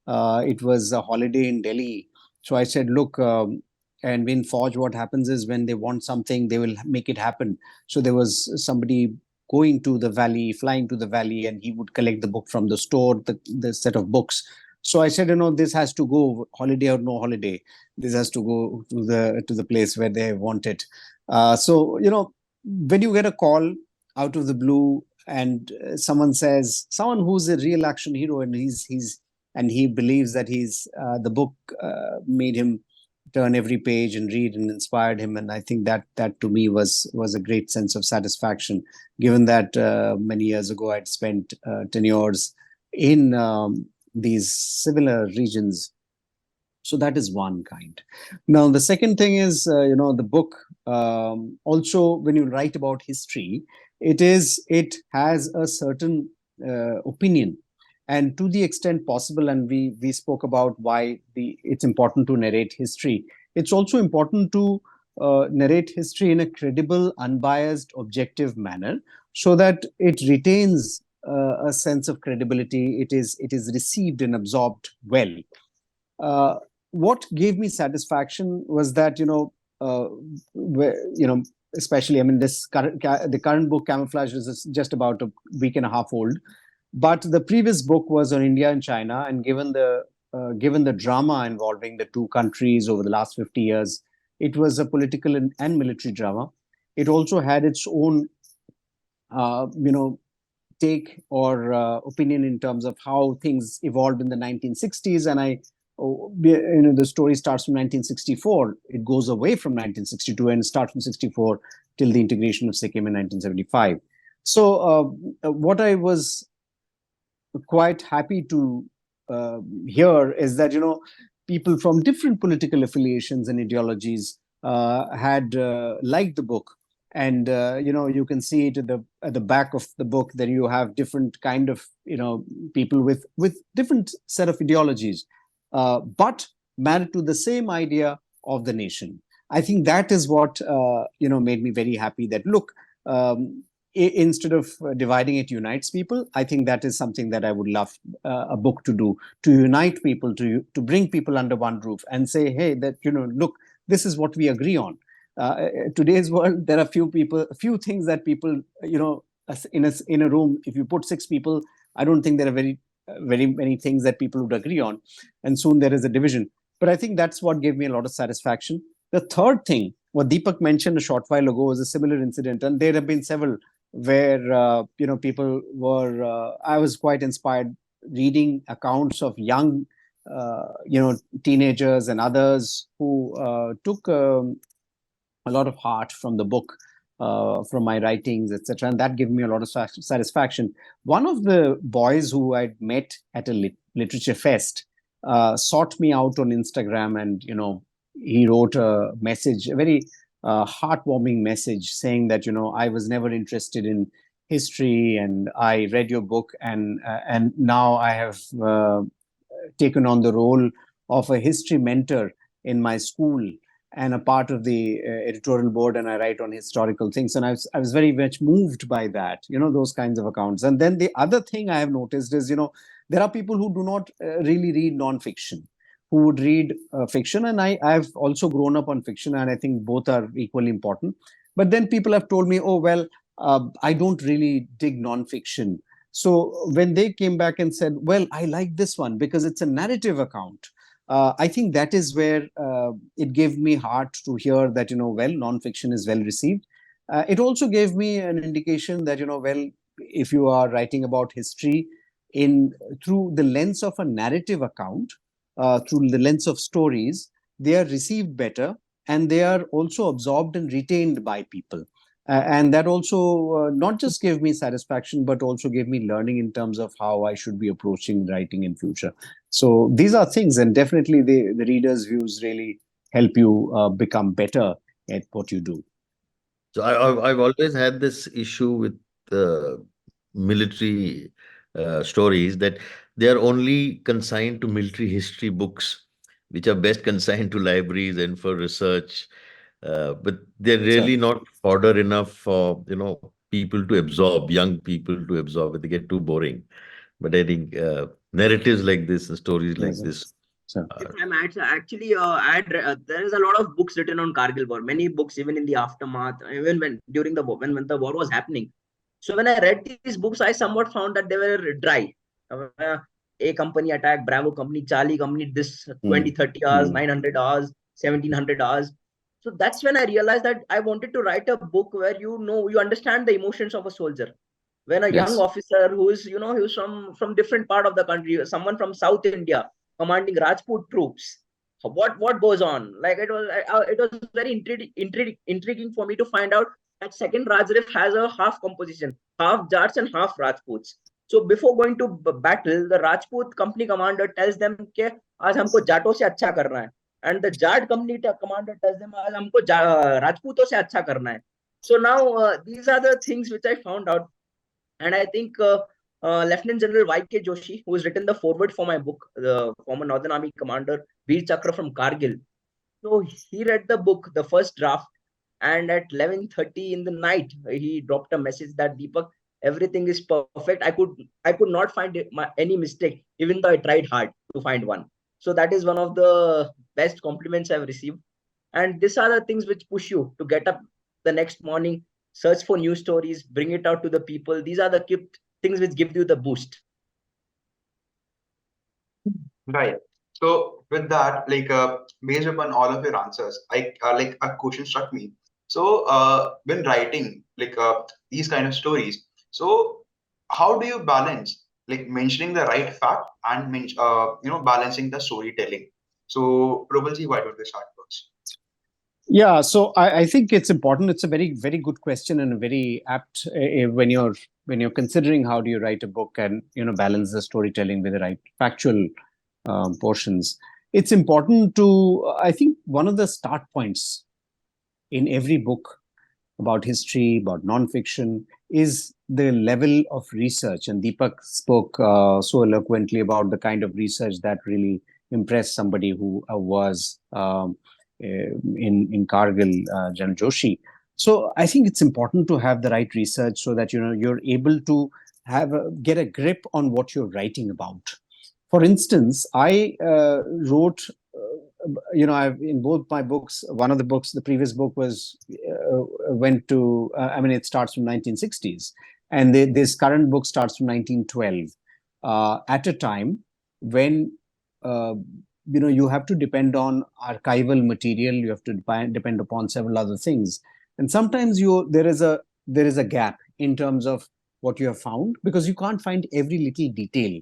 It was a holiday in Delhi, so I said, look, and in Forge, what happens is when they want something, they will make it happen. So there was somebody going to the valley, flying to the valley, and he would collect the book from the store, the set of books. So I said, this has to go, holiday or no holiday. This has to go to the place where they want it. So when you get a call out of the blue, and someone who's a real action hero, and he believes that the book made him turn every page and read and inspired him, and I think that to me was a great sense of satisfaction, given that many years ago I'd spent tenures in these similar regions. So that is one kind. Now the second thing is, the book, also when you write about history, it has a certain opinion, and to the extent possible, and we spoke about why it's important to narrate history. It's also important to narrate history in a credible, unbiased, objective manner, so that it retains a sense of credibility. It is received and absorbed well. uh, what gave me satisfaction was that especially, I mean, the current book, Camouflage, is just about a week and a half old, but the previous book was on India and China, and given the drama involving the two countries over the last 50 years, it was a political and military drama. It also had its own uh, you know take or opinion in terms of how things evolved in the 1960s. And the story starts from 1964. It goes away from 1962 and starts from 64 till the integration of Sikkim in 1975. So what I was quite happy to hear is that people from different political affiliations and ideologies had liked the book, and you can see it at the back of the book that you have different kind of people with different set of ideologies, but married to the same idea of the nation. I think that is what made me very happy. That look, instead of dividing, it unites people. I think that is something that I would love a book to do, to unite people, to bring people under one roof and say, hey, that look, this is what we agree on. Today's world, there are few things that people, in a room, if you put six people, I don't think there are very many things that people would agree on, and soon there is a division. But I think that's what gave me a lot of satisfaction. The third thing, what Deepak mentioned a short while ago, was a similar incident, and there have been several where people were. I was quite inspired reading accounts of young, teenagers and others who took a lot of heart from the book, from my writings, etc. And that gave me a lot of satisfaction. One of the boys who I'd met at a literature fest sought me out on Instagram, and he wrote a message, a very heartwarming message, saying that I was never interested in history, and I read your book, and now I have taken on the role of a history mentor in my school. and a part of the editorial board, and I write on historical things. And I was very much moved by that, those kinds of accounts. And then the other thing I have noticed is, there are people who do not really read non-fiction, who would read fiction. And I've also grown up on fiction, and I think both are equally important. But then people have told me, oh, well, I don't really dig non-fiction. So when they came back and said, well, I like this one because it's a narrative account, I think that is where it gave me heart to hear that, well, non-fiction is well received. It also gave me an indication that, well, if you are writing about history through the lens of a narrative account, through the lens of stories, they are received better, and they are also absorbed and retained by people. And that also not just gave me satisfaction, but also gave me learning in terms of how I should be approaching writing in future. So these are things, and definitely the reader's views really help you become better at what you do. So I've always had this issue with military stories, that they are only consigned to military history books, which are best consigned to libraries and for research. But they're really not fodder enough for people to absorb, young people to absorb. They get too boring. But I think narratives like this and stories like this. If I'm actually, there is a lot of books written on Kargil War. Many books, even in the aftermath, even when during the war, when the war was happening. So when I read these books, I somewhat found that they were dry. A company attack, Bravo company, Charlie company, this 20, 30 hours, 900 hours, 1700 hours. So that's when I realized that I wanted to write a book where you understand the emotions of a soldier. When a young officer who is, who's from different part of the country, someone from South India commanding Rajput troops, what goes on? Like it was very intriguing for me to find out that second Rajrif has a half composition, half Jats and half Rajputs. So before going to battle, the Rajput company commander tells them कि आज हमको जाटों से अच्छा करना है, and the Jat company commander tells them आज हमको राजपूतों से अच्छा करना है. So now these are the things which I found out, and I think Lieutenant General Y.K. Joshi, who has written the foreword for my book, the former Northern Army commander Veer Chakra from Kargil. So he read the book, the first draft, and at 11:30 in the night, he dropped a message that Deepak, everything is perfect. I could not find any mistake, even though I tried hard to find one. So that is one of the best compliments I've received. And these are the things which push you to get up the next morning, search for new stories, bring it out to the people. These are the things which give you the boost. Right. So with that, like based upon all of your answers, I like a question struck me. So when writing like these kind of stories, so how do you balance like mentioning the right fact and balancing the storytelling? So Probal ji, why don't we start first? Yeah, so I think it's important. It's a very, very good question, and very apt when you're considering how do you write a book and balance the storytelling with the right factual portions. It's important to, I think, one of the start points in every book about history, about non-fiction, is the level of research. And Deepak spoke so eloquently about the kind of research that really impressed somebody who was in Kargil, General Joshi. So I think it's important to have the right research so that you're able to get a grip on what you're writing about. For instance, I wrote, in both my books, one of the books, the previous book was it starts from 1960s, and this current book starts from 1912, at a time when you have to depend on archival material, you have to depend upon several other things, and sometimes there is a gap in terms of what you have found, because you can't find every little detail.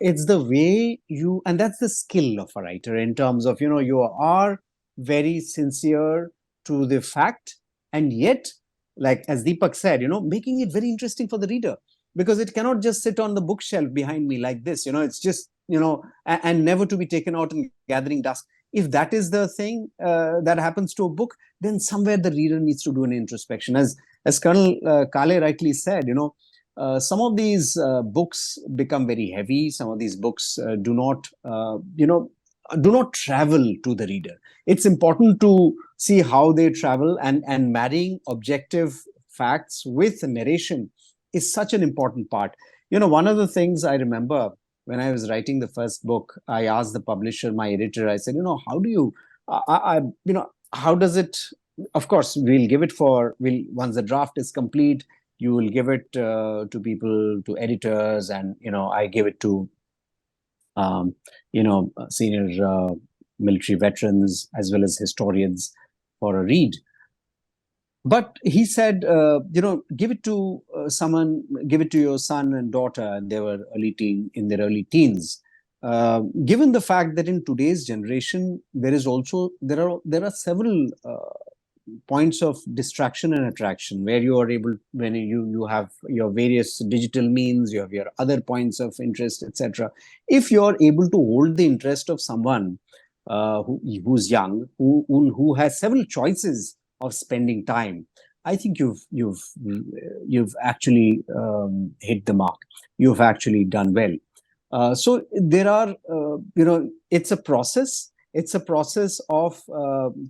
It's the way and that's the skill of a writer, in terms of you are very sincere to the fact, and yet, like as Deepak said, making it very interesting for the reader, because it cannot just sit on the bookshelf behind me like this. It's just and never to be taken out and gathering dust. If that is the thing that happens to a book, then somewhere the reader needs to do an introspection. As Colonel Kale rightly said, some of these books become very heavy. Some of these books do not, do not travel to the reader. It's important to see how they travel, and marrying objective facts with narration is such an important part. One of the things I remember when I was writing the first book, I asked the publisher, my editor, I said, how do you, how does it, of course, once the draft is complete, you will give it to people, to editors, and, I give it to, senior military veterans as well as historians for a read. But he said, give it to someone, give it to your son and daughter, and they were in their early teens. Given the fact that in today's generation, there are several points of distraction and attraction where you are able, when you have your various digital means, you have your other points of interest, etc. If you are able to hold the interest of someone who's young, who has several choices of spending time, I think you've actually hit the mark. You've actually done well. So there are, it's a process. It's a process of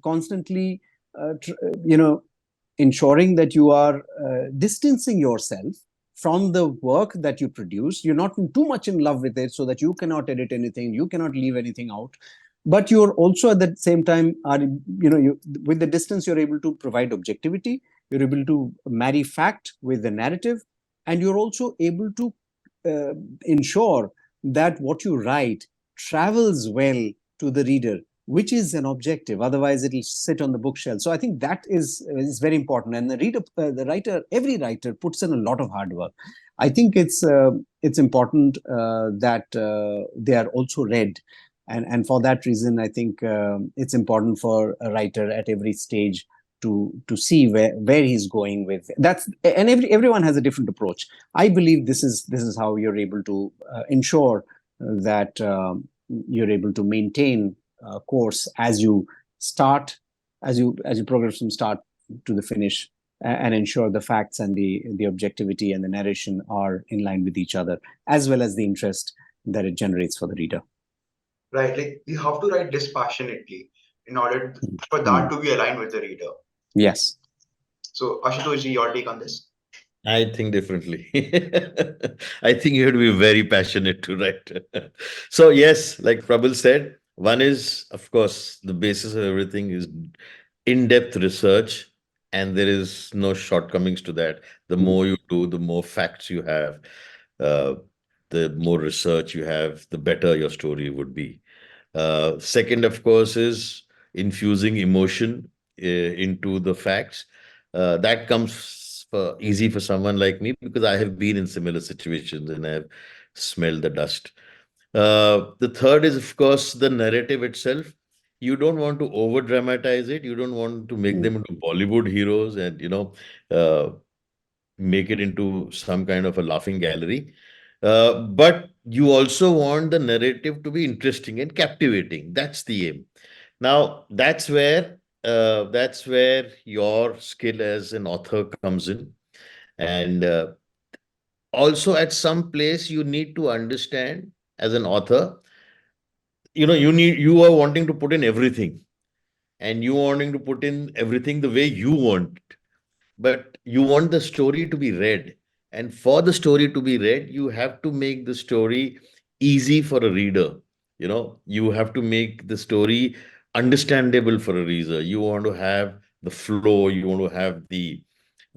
constantly, ensuring that you are distancing yourself from the work that you produce. You're not too much in love with it so that you cannot edit anything, you cannot leave anything out. But you're also at the same time, with the distance, you're able to provide objectivity, you're able to marry fact with the narrative, and you're also able to ensure that what you write travels well to the reader, which is an objective. Otherwise, it'll sit on the bookshelf. So I think that is very important. And every writer puts in a lot of hard work. I think it's important that they are also read. And for that reason, I think it's important for a writer at every stage to see where he's going with that's. And everyone has a different approach. I believe this is how you're able to ensure that you're able to maintain course as you progress from start to the finish, and ensure the facts and the objectivity and the narration are in line with each other, as well as the interest that it generates for the reader. Right, like you have to write dispassionately in order for that to be aligned with the reader. Yes. So Ashutosh ji, your take on this? I think differently. I think you have to be very passionate to write. So yes, like Prabal said, one is, of course, the basis of everything is in-depth research, and there is no shortcomings to that. The more you do, the more facts you have, uh, the more research you have, the better your story would be. Second, of course, is infusing emotion into the facts. That comes easy for someone like me because I have been in similar situations and I have smelled the dust. The third is, of course, the narrative itself. You don't want to over dramatize it. You don't want to make them into Bollywood heroes and, uh, make it into some kind of a laughing gallery. But you also want the narrative to be interesting and captivating. That's the aim. Now, that's where your skill as an author comes in. And also at some place you need to understand as an author, you are wanting to put in everything, and you wanting to put in everything the way you want, but you want the story to be read. And for the story to be read, you have to make the story easy for a reader. You have to make the story understandable for a reader. You want to have the flow, you want to have the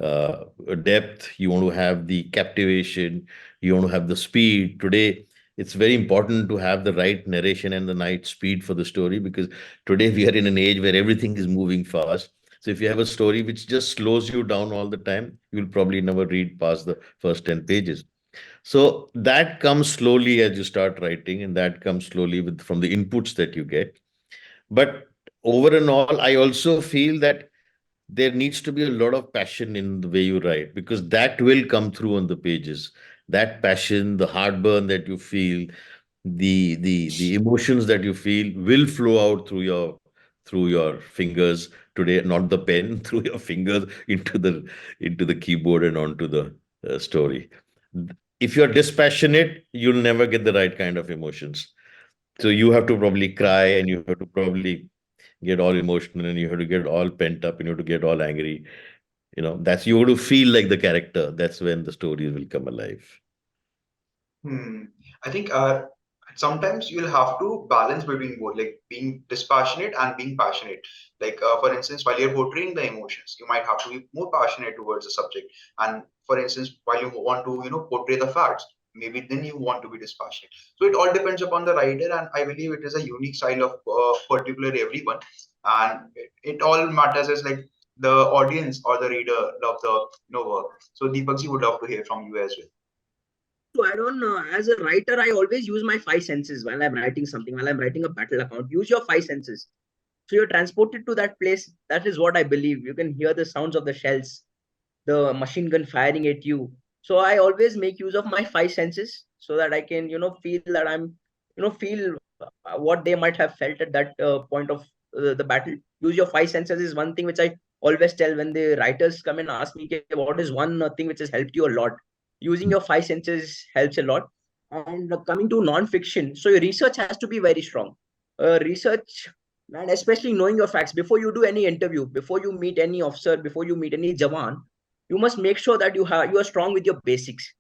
uh, depth, you want to have the captivation, you want to have the speed. Today, it's very important to have the right narration and the right speed for the story, because today we are in an age where everything is moving fast. So if you have a story which just slows you down all the time, you will probably never read past the first 10 pages. So that comes slowly as you start writing, and that comes slowly from the inputs that you get. But over and all, I also feel that there needs to be a lot of passion in the way you write, because that will come through on the pages. That passion, the heartburn that you feel, the emotions that you feel will flow out through your fingers today, not the pen, through your fingers into the keyboard and onto the story. If you're dispassionate, you'll never get the right kind of emotions. So you have to probably cry, and you have to probably get all emotional, and you have to get all pent up, and you have to get all angry. That's you have to feel like the character. That's when the stories will come alive. I think sometimes you'll have to balance between both, like being dispassionate and being passionate. Like, for instance, while you're portraying the emotions, you might have to be more passionate towards the subject. And for instance, while you want to, portray the facts, maybe then you want to be dispassionate. So it all depends upon the writer, and I believe it is a unique style of particularly everyone. And it all matters as like the audience or the reader love the work. So Deepak, would love to hear from you as well. So I don't know. As a writer, I always use my five senses while I'm writing something. While I'm writing a battle account, use your five senses. So you're transported to that place. That is what I believe. You can hear the sounds of the shells, the machine gun firing at you. So I always make use of my five senses so that I can, feel that I'm, feel what they might have felt at that point of the battle. Use your five senses is one thing which I always tell when the writers come and ask me, "Okay, what is one thing which has helped you a lot?" Using your five senses helps a lot. And coming to non-fiction, so your research has to be very strong. Research, and especially knowing your facts before you do any interview, before you meet any officer, before you meet any jawan, you must make sure that you are strong with your basics.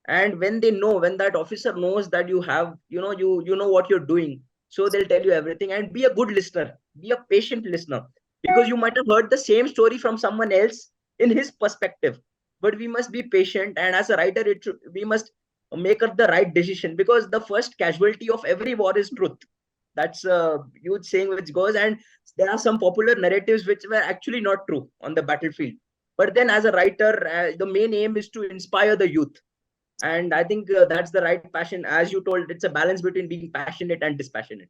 And when that officer knows that you have, you know what you're doing, so they'll tell you everything. And be a good listener, be a patient listener, because you might have heard the same story from someone else in his perspective. But we must be patient, and as a writer, we must make up the right decision, because the first casualty of every war is truth. That's a huge saying which goes. And there are some popular narratives which were actually not true on the battlefield. But then as a writer, the main aim is to inspire the youth. And I think that's the right passion. As you told, it's a balance between being passionate and dispassionate.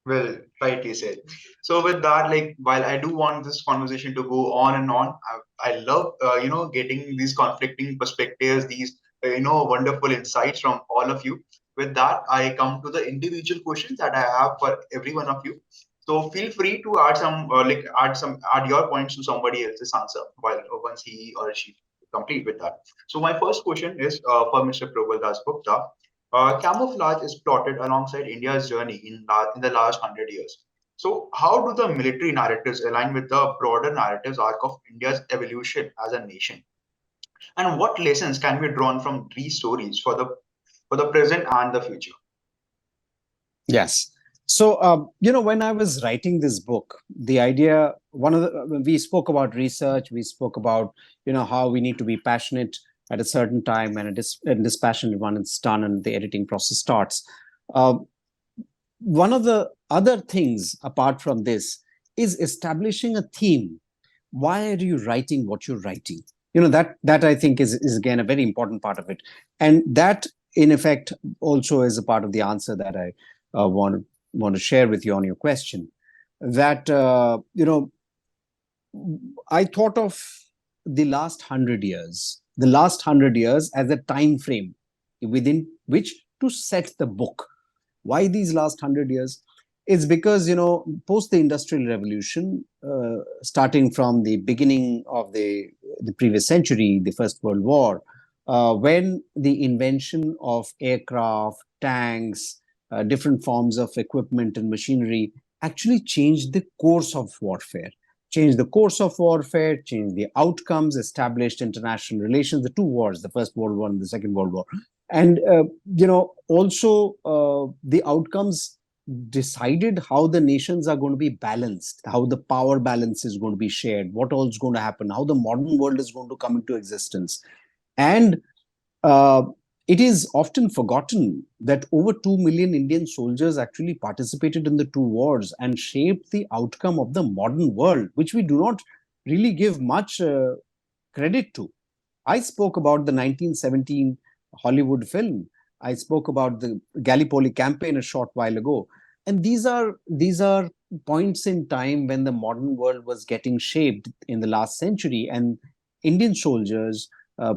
Well, rightly said. So with that, like, while I do want this conversation to go on and on, I love, getting these conflicting perspectives, these, wonderful insights from all of you. With that, I come to the individual questions that I have for every one of you. So feel free to add some, add your points to somebody else's answer while once he or she complete with that. So my first question is for Mr. Probal Das Gupta. Camouflage is plotted alongside India's journey in the last 100 years. So, how do the military narratives align with the broader narratives arc of India's evolution as a nation? And what lessons can be drawn from these stories for the present and the future? Yes. So, when I was writing this book, the idea, we spoke about research, we spoke about, how we need to be passionate at a certain time and a dispassionate one it's done and the editing process starts. One of the other things apart from this is establishing a theme. Why are you writing what you're writing? That I think is again a very important part of it. And that in effect also is a part of the answer that I want to share with you on your question. That I thought of the last 100 years as a time frame within which to set the book. Why these last 100 years? It's because post the Industrial Revolution, starting from the beginning of the previous century, the First World War, when the invention of aircraft, tanks, different forms of equipment and machinery actually changed the course of warfare, changed the outcomes, established international relations, the two wars, the First World War and the Second World War. And, also the outcomes decided how the nations are going to be balanced, how the power balance is going to be shared, what all is going to happen, how the modern world is going to come into existence. And it is often forgotten that over 2 million Indian soldiers actually participated in the two wars and shaped the outcome of the modern world, which we do not really give much credit to. I spoke about the 1917 Hollywood film. I spoke about the Gallipoli campaign a short while ago. And these are points in time when the modern world was getting shaped in the last century, and Indian soldiers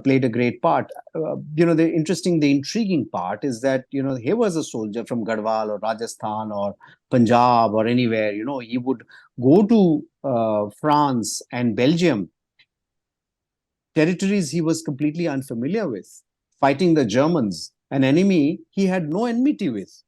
played a great part. The intriguing part is that, here was a soldier from Garhwal or Rajasthan or Punjab or anywhere, he would go to France and Belgium, territories he was completely unfamiliar with, fighting the Germans, an enemy he had no enmity with.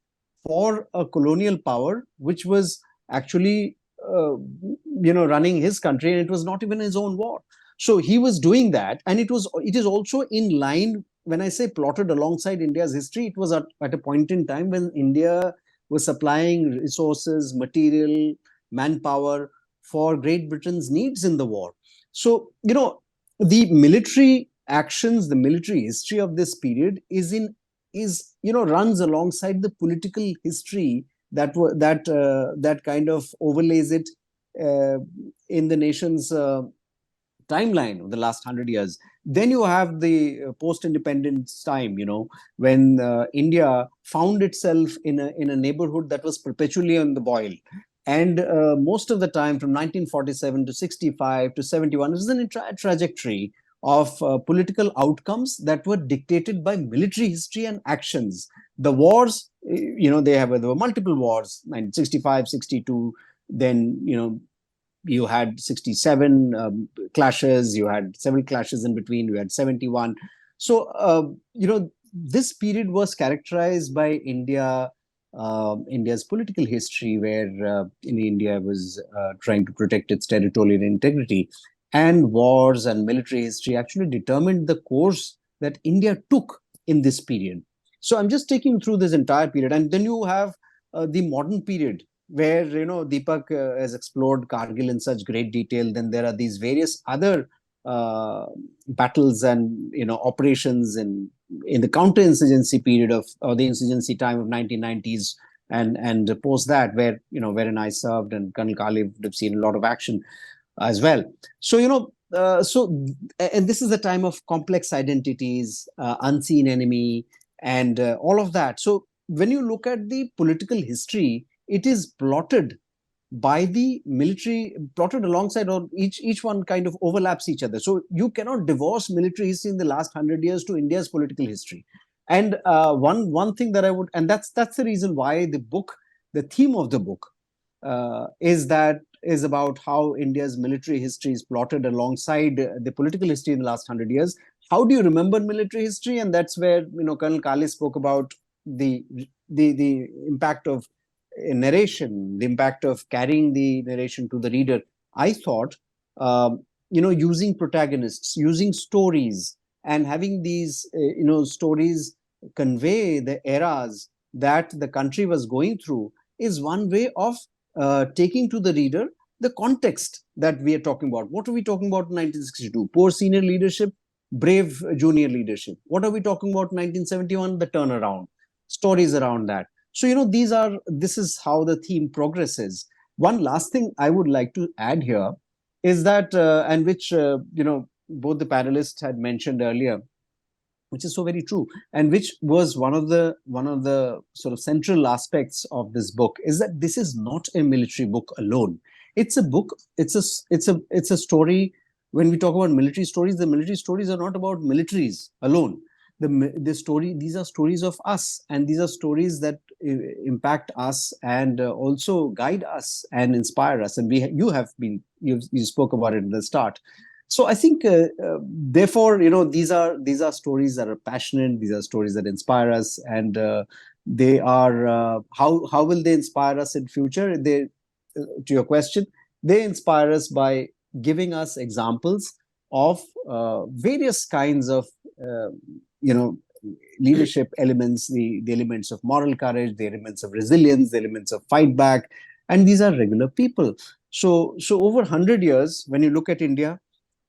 for a colonial power which was actually running his country, and it was not even his own war. So he was doing that, and it is also in line. When I say plotted alongside India's history, it was at a point in time when India was supplying resources, material, manpower for Great Britain's needs in the war. So the military actions, the military history of this period is runs alongside the political history that kind of overlays it in the nation's timeline of the last 100 years. Then you have the post-independence time, when India found itself in a neighborhood that was perpetually on the boil. And most of the time, from 1947 to 65 to 71, it was an entire trajectory of political outcomes that were dictated by military history and actions. The wars, there were multiple wars, 1965, 62, then, you had 67 clashes, you had several clashes in between, you had 71. So, this period was characterized by India's political history, where India was trying to protect its territorial integrity. And wars and military history actually determined the course that India took in this period. So I'm just taking you through this entire period. And then you have the modern period, where Deepak has explored Kargil in such great detail. Then there are these various other battles and operations in the counter-insurgency period or the insurgency time of 1990s and post that, where wherein I served, and Colonel Kale would have seen a lot of action as well. So and this is a time of complex identities, unseen enemy, and all of that. So when you look at the political history, it is plotted by the military, plotted alongside, or each one kind of overlaps each other. So you cannot divorce military history in the last 100 years to India's political history. And one thing that I would, and that's the reason why the theme of the book is about how India's military history is plotted alongside the political history in the last 100 years. How do you remember military history? And that's where Colonel Kale spoke about the impact of narration, the impact of carrying the narration to the reader. I thought, using protagonists, using stories, and having these, stories convey the eras that the country was going through is one way of taking to the reader the context that we are talking about. What are we talking about in 1962? Poor senior leadership, brave junior leadership. What are we talking about in 1971? The turnaround. Stories around that. So, this is how the theme progresses. One last thing I would like to add here is that, and which, both the panelists had mentioned earlier, which is so very true, and which was one of the sort of central aspects of this book, is that this is not a military book alone. It's a book. It's a story. When we talk about military stories, the military stories are not about militaries alone. These are stories of us, and these are stories that impact us and also guide us and inspire us. And you spoke about it at the start. So I think, therefore, these are stories that are passionate. These are stories that inspire us, and they are how will they inspire us in future? To your question, they inspire us by giving us examples of various kinds of leadership elements, the elements of moral courage, the elements of resilience, the elements of fight back, and these are regular people. So over 100 years, when you look at India,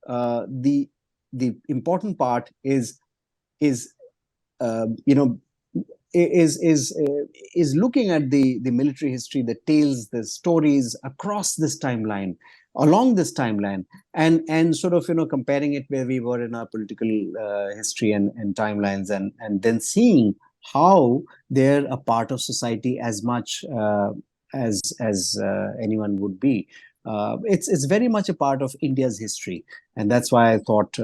the important part is looking at the military history, the tales, the stories across this timeline, along this timeline, and sort of comparing it where we were in our political history and timelines, and then seeing how they're a part of society as much as anyone would be. It's very much a part of India's history, and that's why I thought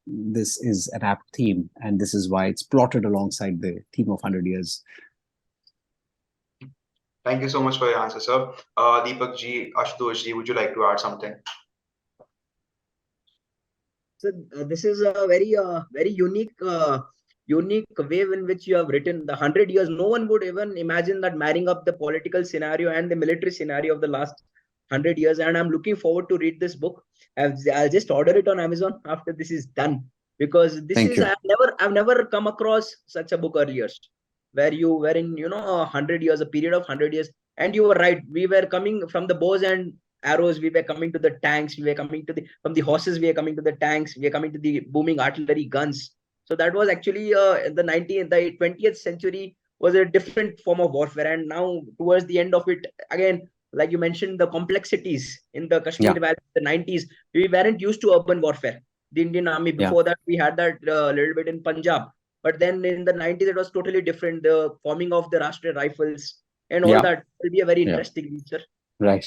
this is an apt theme, and this is why it's plotted alongside the theme of 100 years. Thank you so much for your answer, sir. Deepak ji, Ashutosh ji, would you like to add something? So this is a very unique unique way in which you have written the 100 years. No one would even imagine that marrying up the political scenario and the military scenario of the last 100 years. And I'm looking forward to read this book. I'll just order it on Amazon after this is done, because this Thank is you. I've never come across such a book earlier, where you were in 100 years, a period of 100 years. And you were right, we were coming from the bows and arrows, we were coming to the tanks, we were coming to the from the horses, we are coming to the tanks, we are coming to the booming artillery guns. So that was actually the 20th century was a different form of warfare. And now towards the end of it, again, like you mentioned, the complexities in the Kashmir Yeah. Valley, the 90s, we weren't used to urban warfare. The Indian Army, Yeah. before that, we had that little bit in Punjab. But then in the 90s, it was totally different. The forming of the Rashtriya Rifles and all Yeah. that will be a very Yeah. interesting feature. Right.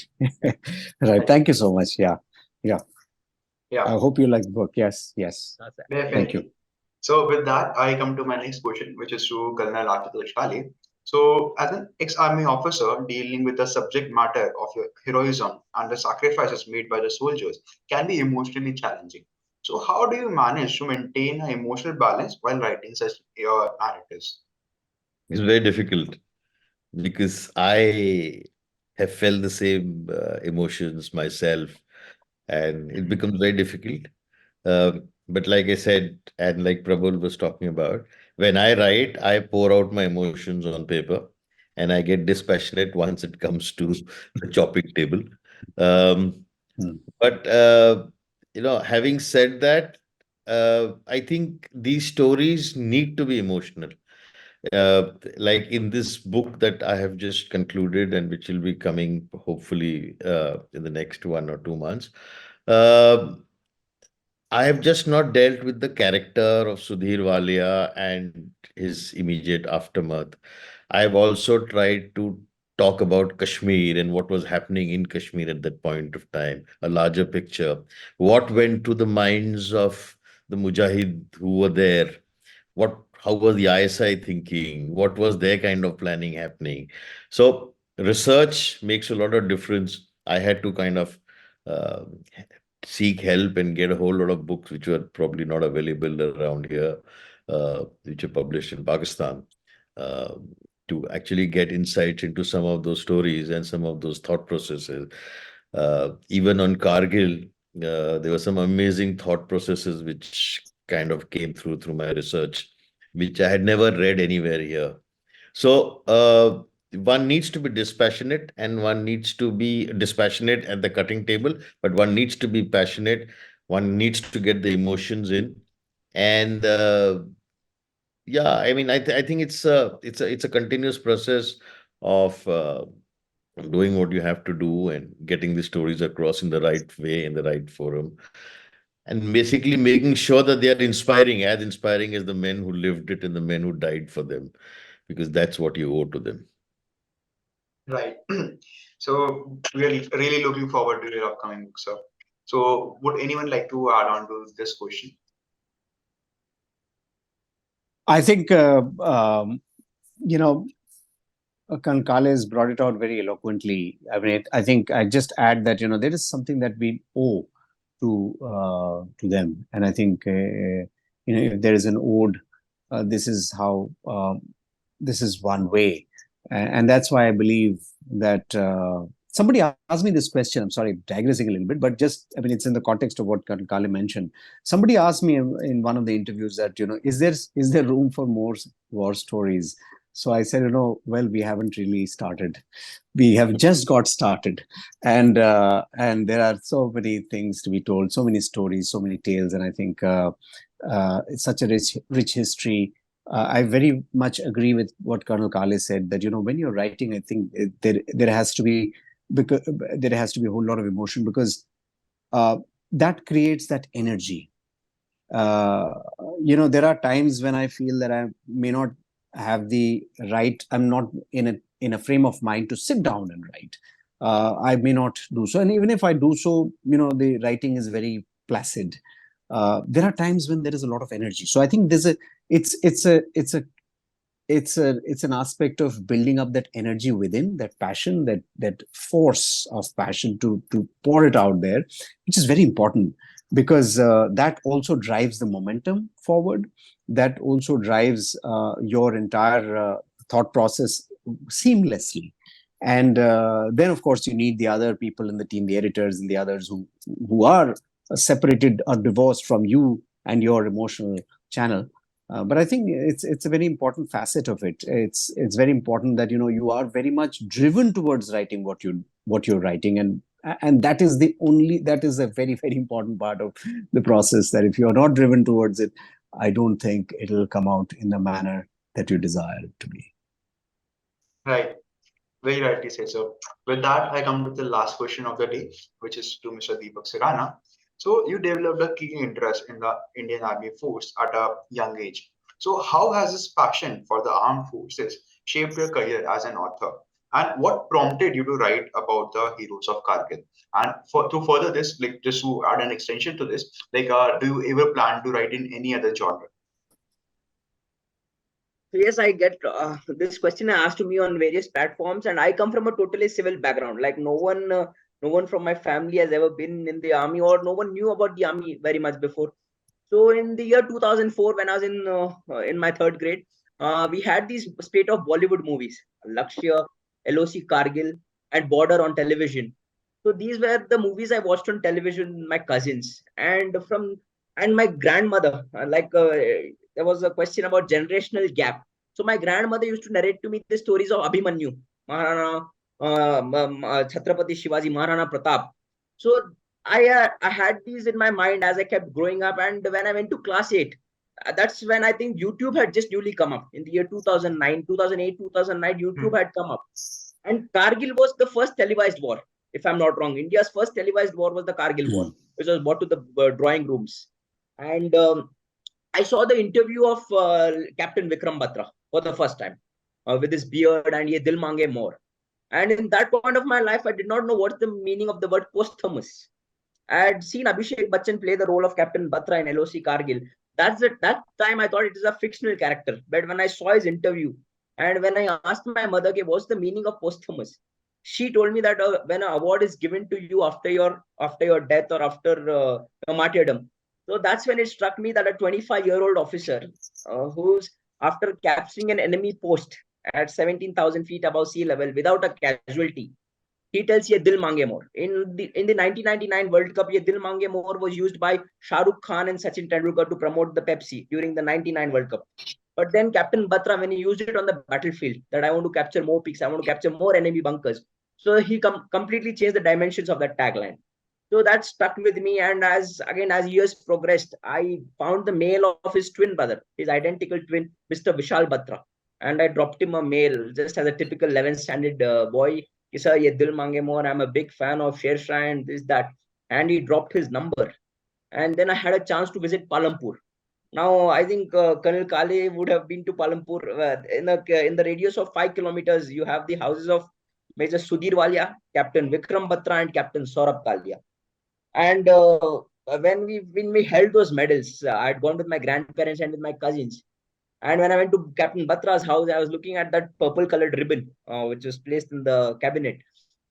Right. Thank you so much. Yeah. Yeah. Yeah, I hope you like the book. Yes. Yes. Thank definitely. you. So with that, I come to my next question, which is to Colonel Ashutosh Kale. So as an ex-army officer dealing with the subject matter of your heroism and the sacrifices made by the soldiers can be emotionally challenging. So how do you manage to maintain an emotional balance while writing such narratives? It's very difficult because I have felt the same emotions myself, and it becomes very difficult. But like I said, and like Prabal was talking about, when I write, I pour out my emotions on paper, and I get dispassionate once it comes to the chopping table. Um, Hmm. but having said that, I think these stories need to be emotional. Like in this book that I have just concluded and which will be coming hopefully in the next 1 or 2 months. Uh, I have just not dealt with the character of Sudhir Walia and his immediate aftermath. I've also tried to talk about Kashmir and what was happening in Kashmir at that point of time, a larger picture. What went to the minds of the Mujahid who were there? How was the ISI thinking? What was their kind of planning happening? So research makes a lot of difference. I had to kind of uh, seek help and get a whole lot of books which were probably not available around here, which are published in Pakistan, uh, to actually get insights into some of those stories and some of those thought processes. Even on Kargil, there were some amazing thought processes which kind of came through my research, which I had never read anywhere here. So one needs to be dispassionate, and one needs to be dispassionate at the cutting table, but one needs to be passionate. One needs to get the emotions in, and yeah, I mean, I think it's a continuous process of doing what you have to do and getting the stories across in the right way, in the right forum, and basically making sure that they are inspiring as the men who lived it and the men who died for them, because that's what you owe to them. Right. So we are really looking forward to your upcoming book, sir. So would anyone like to add on to this question? I think, Colonel Kale has brought it out very eloquently. I mean, I think I just add that, there is something that we owe to them. And I think, if there is an ode, this is how, this is one way. And that's why I believe that somebody asked me this question. I'm sorry, digressing a little bit, but just, I mean, it's in the context of what Colonel Kale mentioned. Somebody asked me in one of the interviews that, is there room for more war stories? So I said, well, we haven't really started. We have just got started, and there are so many things to be told, so many stories, so many tales, and I think it's such a rich history. I very much agree with what Colonel Kale said, that when you're writing, I think there has to be a whole lot of emotion, because that creates that energy. There are times when I feel that I may not have the right. I'm not in a frame of mind to sit down and write. I may not do so, and even if I do so, the writing is very placid. There are times when there is a lot of energy. So I think it's an aspect of building up that energy within, that passion, that force of passion to pour it out there, which is very important. because that also drives the momentum forward. That also drives your entire thought process seamlessly. And then, of course, you need the other people in the team, the editors and the others who are separated or divorced from you and your emotional channel. But I think it's a very important facet of it. It's very important that you are very much driven towards writing what you're writing, and that is a very, very important part of the process. That if you're not driven towards it, I don't think it'll come out in the manner that you desire it to be. Right. Very rightly said. So with that, I come to the last question of the day, which is to Mr. Deepak Surana. So you developed a keen interest in the Indian Army Force at a young age. So how has this passion for the armed forces shaped your career as an author? And what prompted you to write about the heroes of Kargil? And to further this, like just to add an extension to this, like do you ever plan to write in any other genre? So yes, I get this question asked to me on various platforms, and I come from a totally civil background. Like no one from my family has ever been in the army, or no one knew about the army very much before. So in the year 2004, when I was in my third grade, we had these spate of Bollywood movies, Lakshya, LOC Kargil, and Border on television. So these were the movies I watched on television with my cousins, and my grandmother. There was a question about generational gap. So my grandmother used to narrate to me the stories of Abhimanyu, Maharana, Chhatrapati Shivaji, Maharana Pratap. So I had these in my mind as I kept growing up, and when I went to class 8, that's when I think YouTube had just newly come up in the year 2009, 2008, 2009. YouTube had come up, and Kargil was the first televised war. If I'm not wrong, India's first televised war was the Kargil War, which was brought to the drawing rooms. And I saw the interview of Captain Vikram Batra for the first time with his beard and Ye Dil Mange More. And in that point of my life, I did not know what's the meaning of the word posthumous. I had seen Abhishek Bachchan play the role of Captain Batra in LOC Kargil. That time I thought it is a fictional character. But when I saw his interview and when I asked my mother, okay, what's the meaning of posthumous? She told me that when an award is given to you after your death or after your martyrdom. So that's when it struck me that a 25-year-old officer who's after capturing an enemy post at 17,000 feet above sea level without a casualty, he tells Ye Dil Mange More. In the 1999 World Cup, Ye Dil Mange More was used by Shah Rukh Khan and Sachin Tendulkar to promote the Pepsi during the 99 World Cup. But then Captain Batra, when he used it on the battlefield, that I want to capture more peaks, I want to capture more enemy bunkers. So he completely changed the dimensions of that tagline. So that stuck with me. And as years progressed, I found the mail of his twin brother, his identical twin, Mr. Vishal Batra. And I dropped him a mail just as a typical 11th standard boy. Sir, Ye Dil Mange More, I'm a big fan of Sher Shah and this, that. And he dropped his number. And then I had a chance to visit Palampur. Now, I think Colonel Kale would have been to Palampur. In the radius of 5 kilometers, you have the houses of Major Sudhir Walia, Captain Vikram Batra, and Captain Saurabh Kalia. And when we held those medals, I had gone with my grandparents and with my cousins. And when I went to Captain Batra's house, I was looking at that purple colored ribbon, which was placed in the cabinet.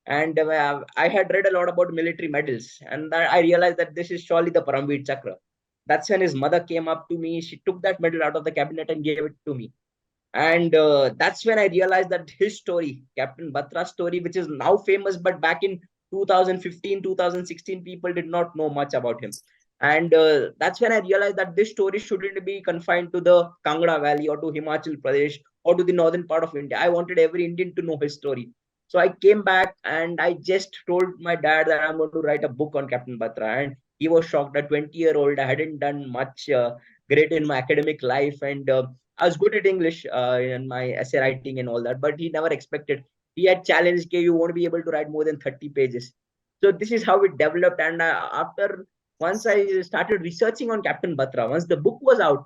And I had read a lot about military medals. And I realized that this is surely the Paramveer Chakra. That's when his mother came up to me. She took that medal out of the cabinet and gave it to me. And that's when I realized that his story, Captain Batra's story, which is now famous, but back in 2015, 2016, people did not know much about him. And that's when I realized that this story shouldn't be confined to the Kangra Valley or to Himachal Pradesh or to the northern part of India. I wanted every Indian to know his story. So I came back and I just told my dad that I'm going to write a book on Captain Batra. And he was shocked. At 20-year-old, I hadn't done much great in my academic life. And I was good at English in my essay writing and all that, but he never expected. He had challenged, okay, you won't be able to write more than 30 pages. So this is how it developed. And once I started researching on Captain Batra, once the book was out,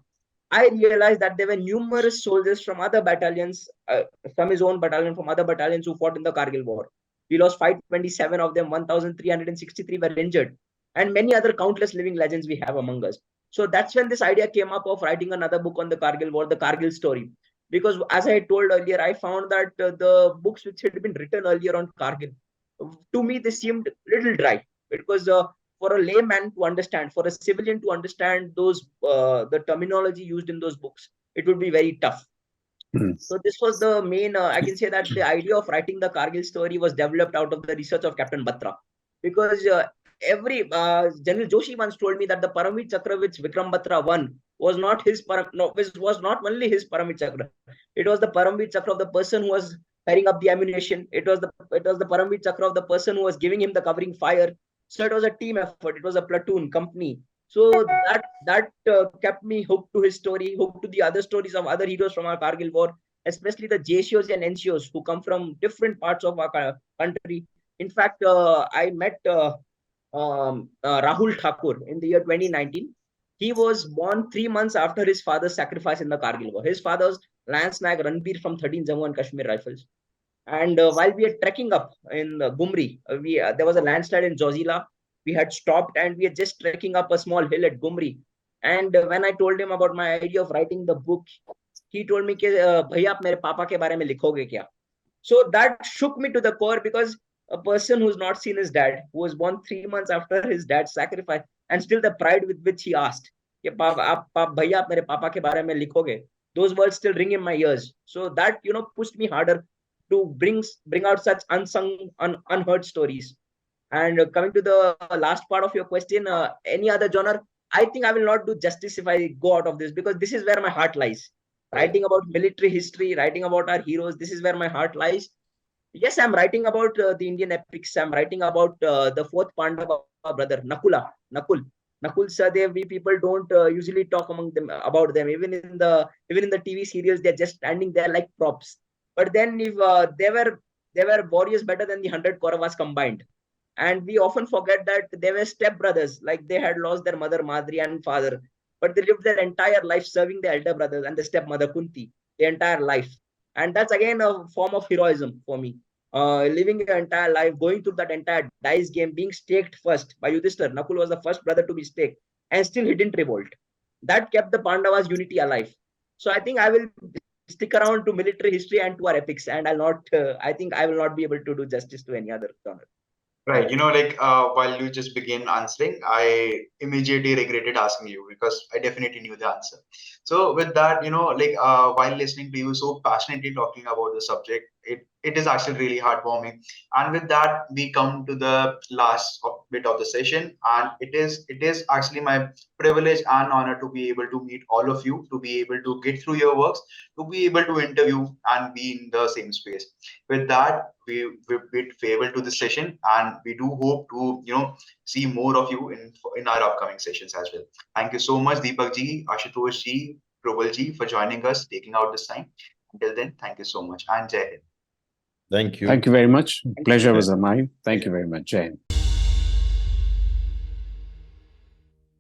I realized that there were numerous soldiers from other battalions, from his own battalion, from other battalions who fought in the Kargil War. We lost 527 of them, 1,363 were injured, and many other countless living legends we have among us. So that's when this idea came up of writing another book on the Kargil War, the Kargil story. Because as I told earlier, I found that the books which had been written earlier on Kargil, to me, they seemed little dry. Because for a layman to understand, for a civilian to understand those the terminology used in those books, it would be very tough. So this was the main, I can say that the idea of writing the Kargil story was developed out of the research of Captain Batra. Because General Joshi once told me that the Paramveer Chakra which Vikram Batra won was not was not only his Paramveer Chakra. It was the Paramveer Chakra of the person who was carrying up the ammunition. It was the Paramveer Chakra of the person who was giving him the covering fire. So it was a team effort. It was a platoon, company. So that kept me hooked to his story, hooked to the other stories of other heroes from our Kargil war, especially the JCOs and NCOs who come from different parts of our country. In fact, I met Rahul Thakur in the year 2019. He was born 3 months after his father's sacrifice in the Kargil war. His father was Lance Naik Ranbir from 13 Jammu and Kashmir Rifles. And while we were trekking up in Gumri, there was a landslide in Jozila. We had stopped and we were just trekking up a small hill at Gumri. And when I told him about my idea of writing the book, he told me, "Bhaiya, aap mere papa ke bare mein likhoge kya?" So that shook me to the core, because a person who's not seen his dad, who was born 3 months after his dad's sacrifice, and still the pride with which he asked, "Bhaiya, aap mere papa ke bare mein likhoge?" Those words still ring in my ears. So that, pushed me harder to bring out such unsung, unheard stories. And coming to the last part of your question, any other genre, I think I will not do justice if I go out of this, because this is where my heart lies. Writing about military history, writing about our heroes, this is where my heart lies. Yes, I'm writing about the Indian epics. I'm writing about the fourth Pandava brother, Nakul. Nakul Sadev. We people don't usually talk among them about them. Even in the TV serials, they're just standing there like props. But then, if they were warriors better than the 100 Kauravas combined. And we often forget that they were stepbrothers, like they had lost their mother Madri and father, but they lived their entire life serving the elder brothers and the stepmother Kunti, the entire life. And that's again a form of heroism for me. Living your entire life, going through that entire dice game, being staked first by Yudhishthir. Nakul was the first brother to be staked, and still he didn't revolt. That kept the Pandavas' unity alive. So I think I will stick around to military history and to our epics, and I'll not. I think I will not be able to do justice to any other genre. Right. While you just begin answering, I immediately regretted asking you because I definitely knew the answer. So with that, while listening to you so passionately talking about the subject, it is actually really heartwarming. And with that, we come to the last bit of the session, and it is actually my privilege and honor to be able to meet all of you, to be able to get through your works, to be able to interview and be in the same space. With that, we bid farewell to this session, and we do hope to see more of you in our upcoming sessions as well. Thank you so much, Deepak ji, Ashutosh ji, Probal ji, for joining us, taking out this time. Until then, thank you so much, and Jai Hind. Thank you. Thank you very much. Thank Pleasure you. was mine. Thank you very much, Jane.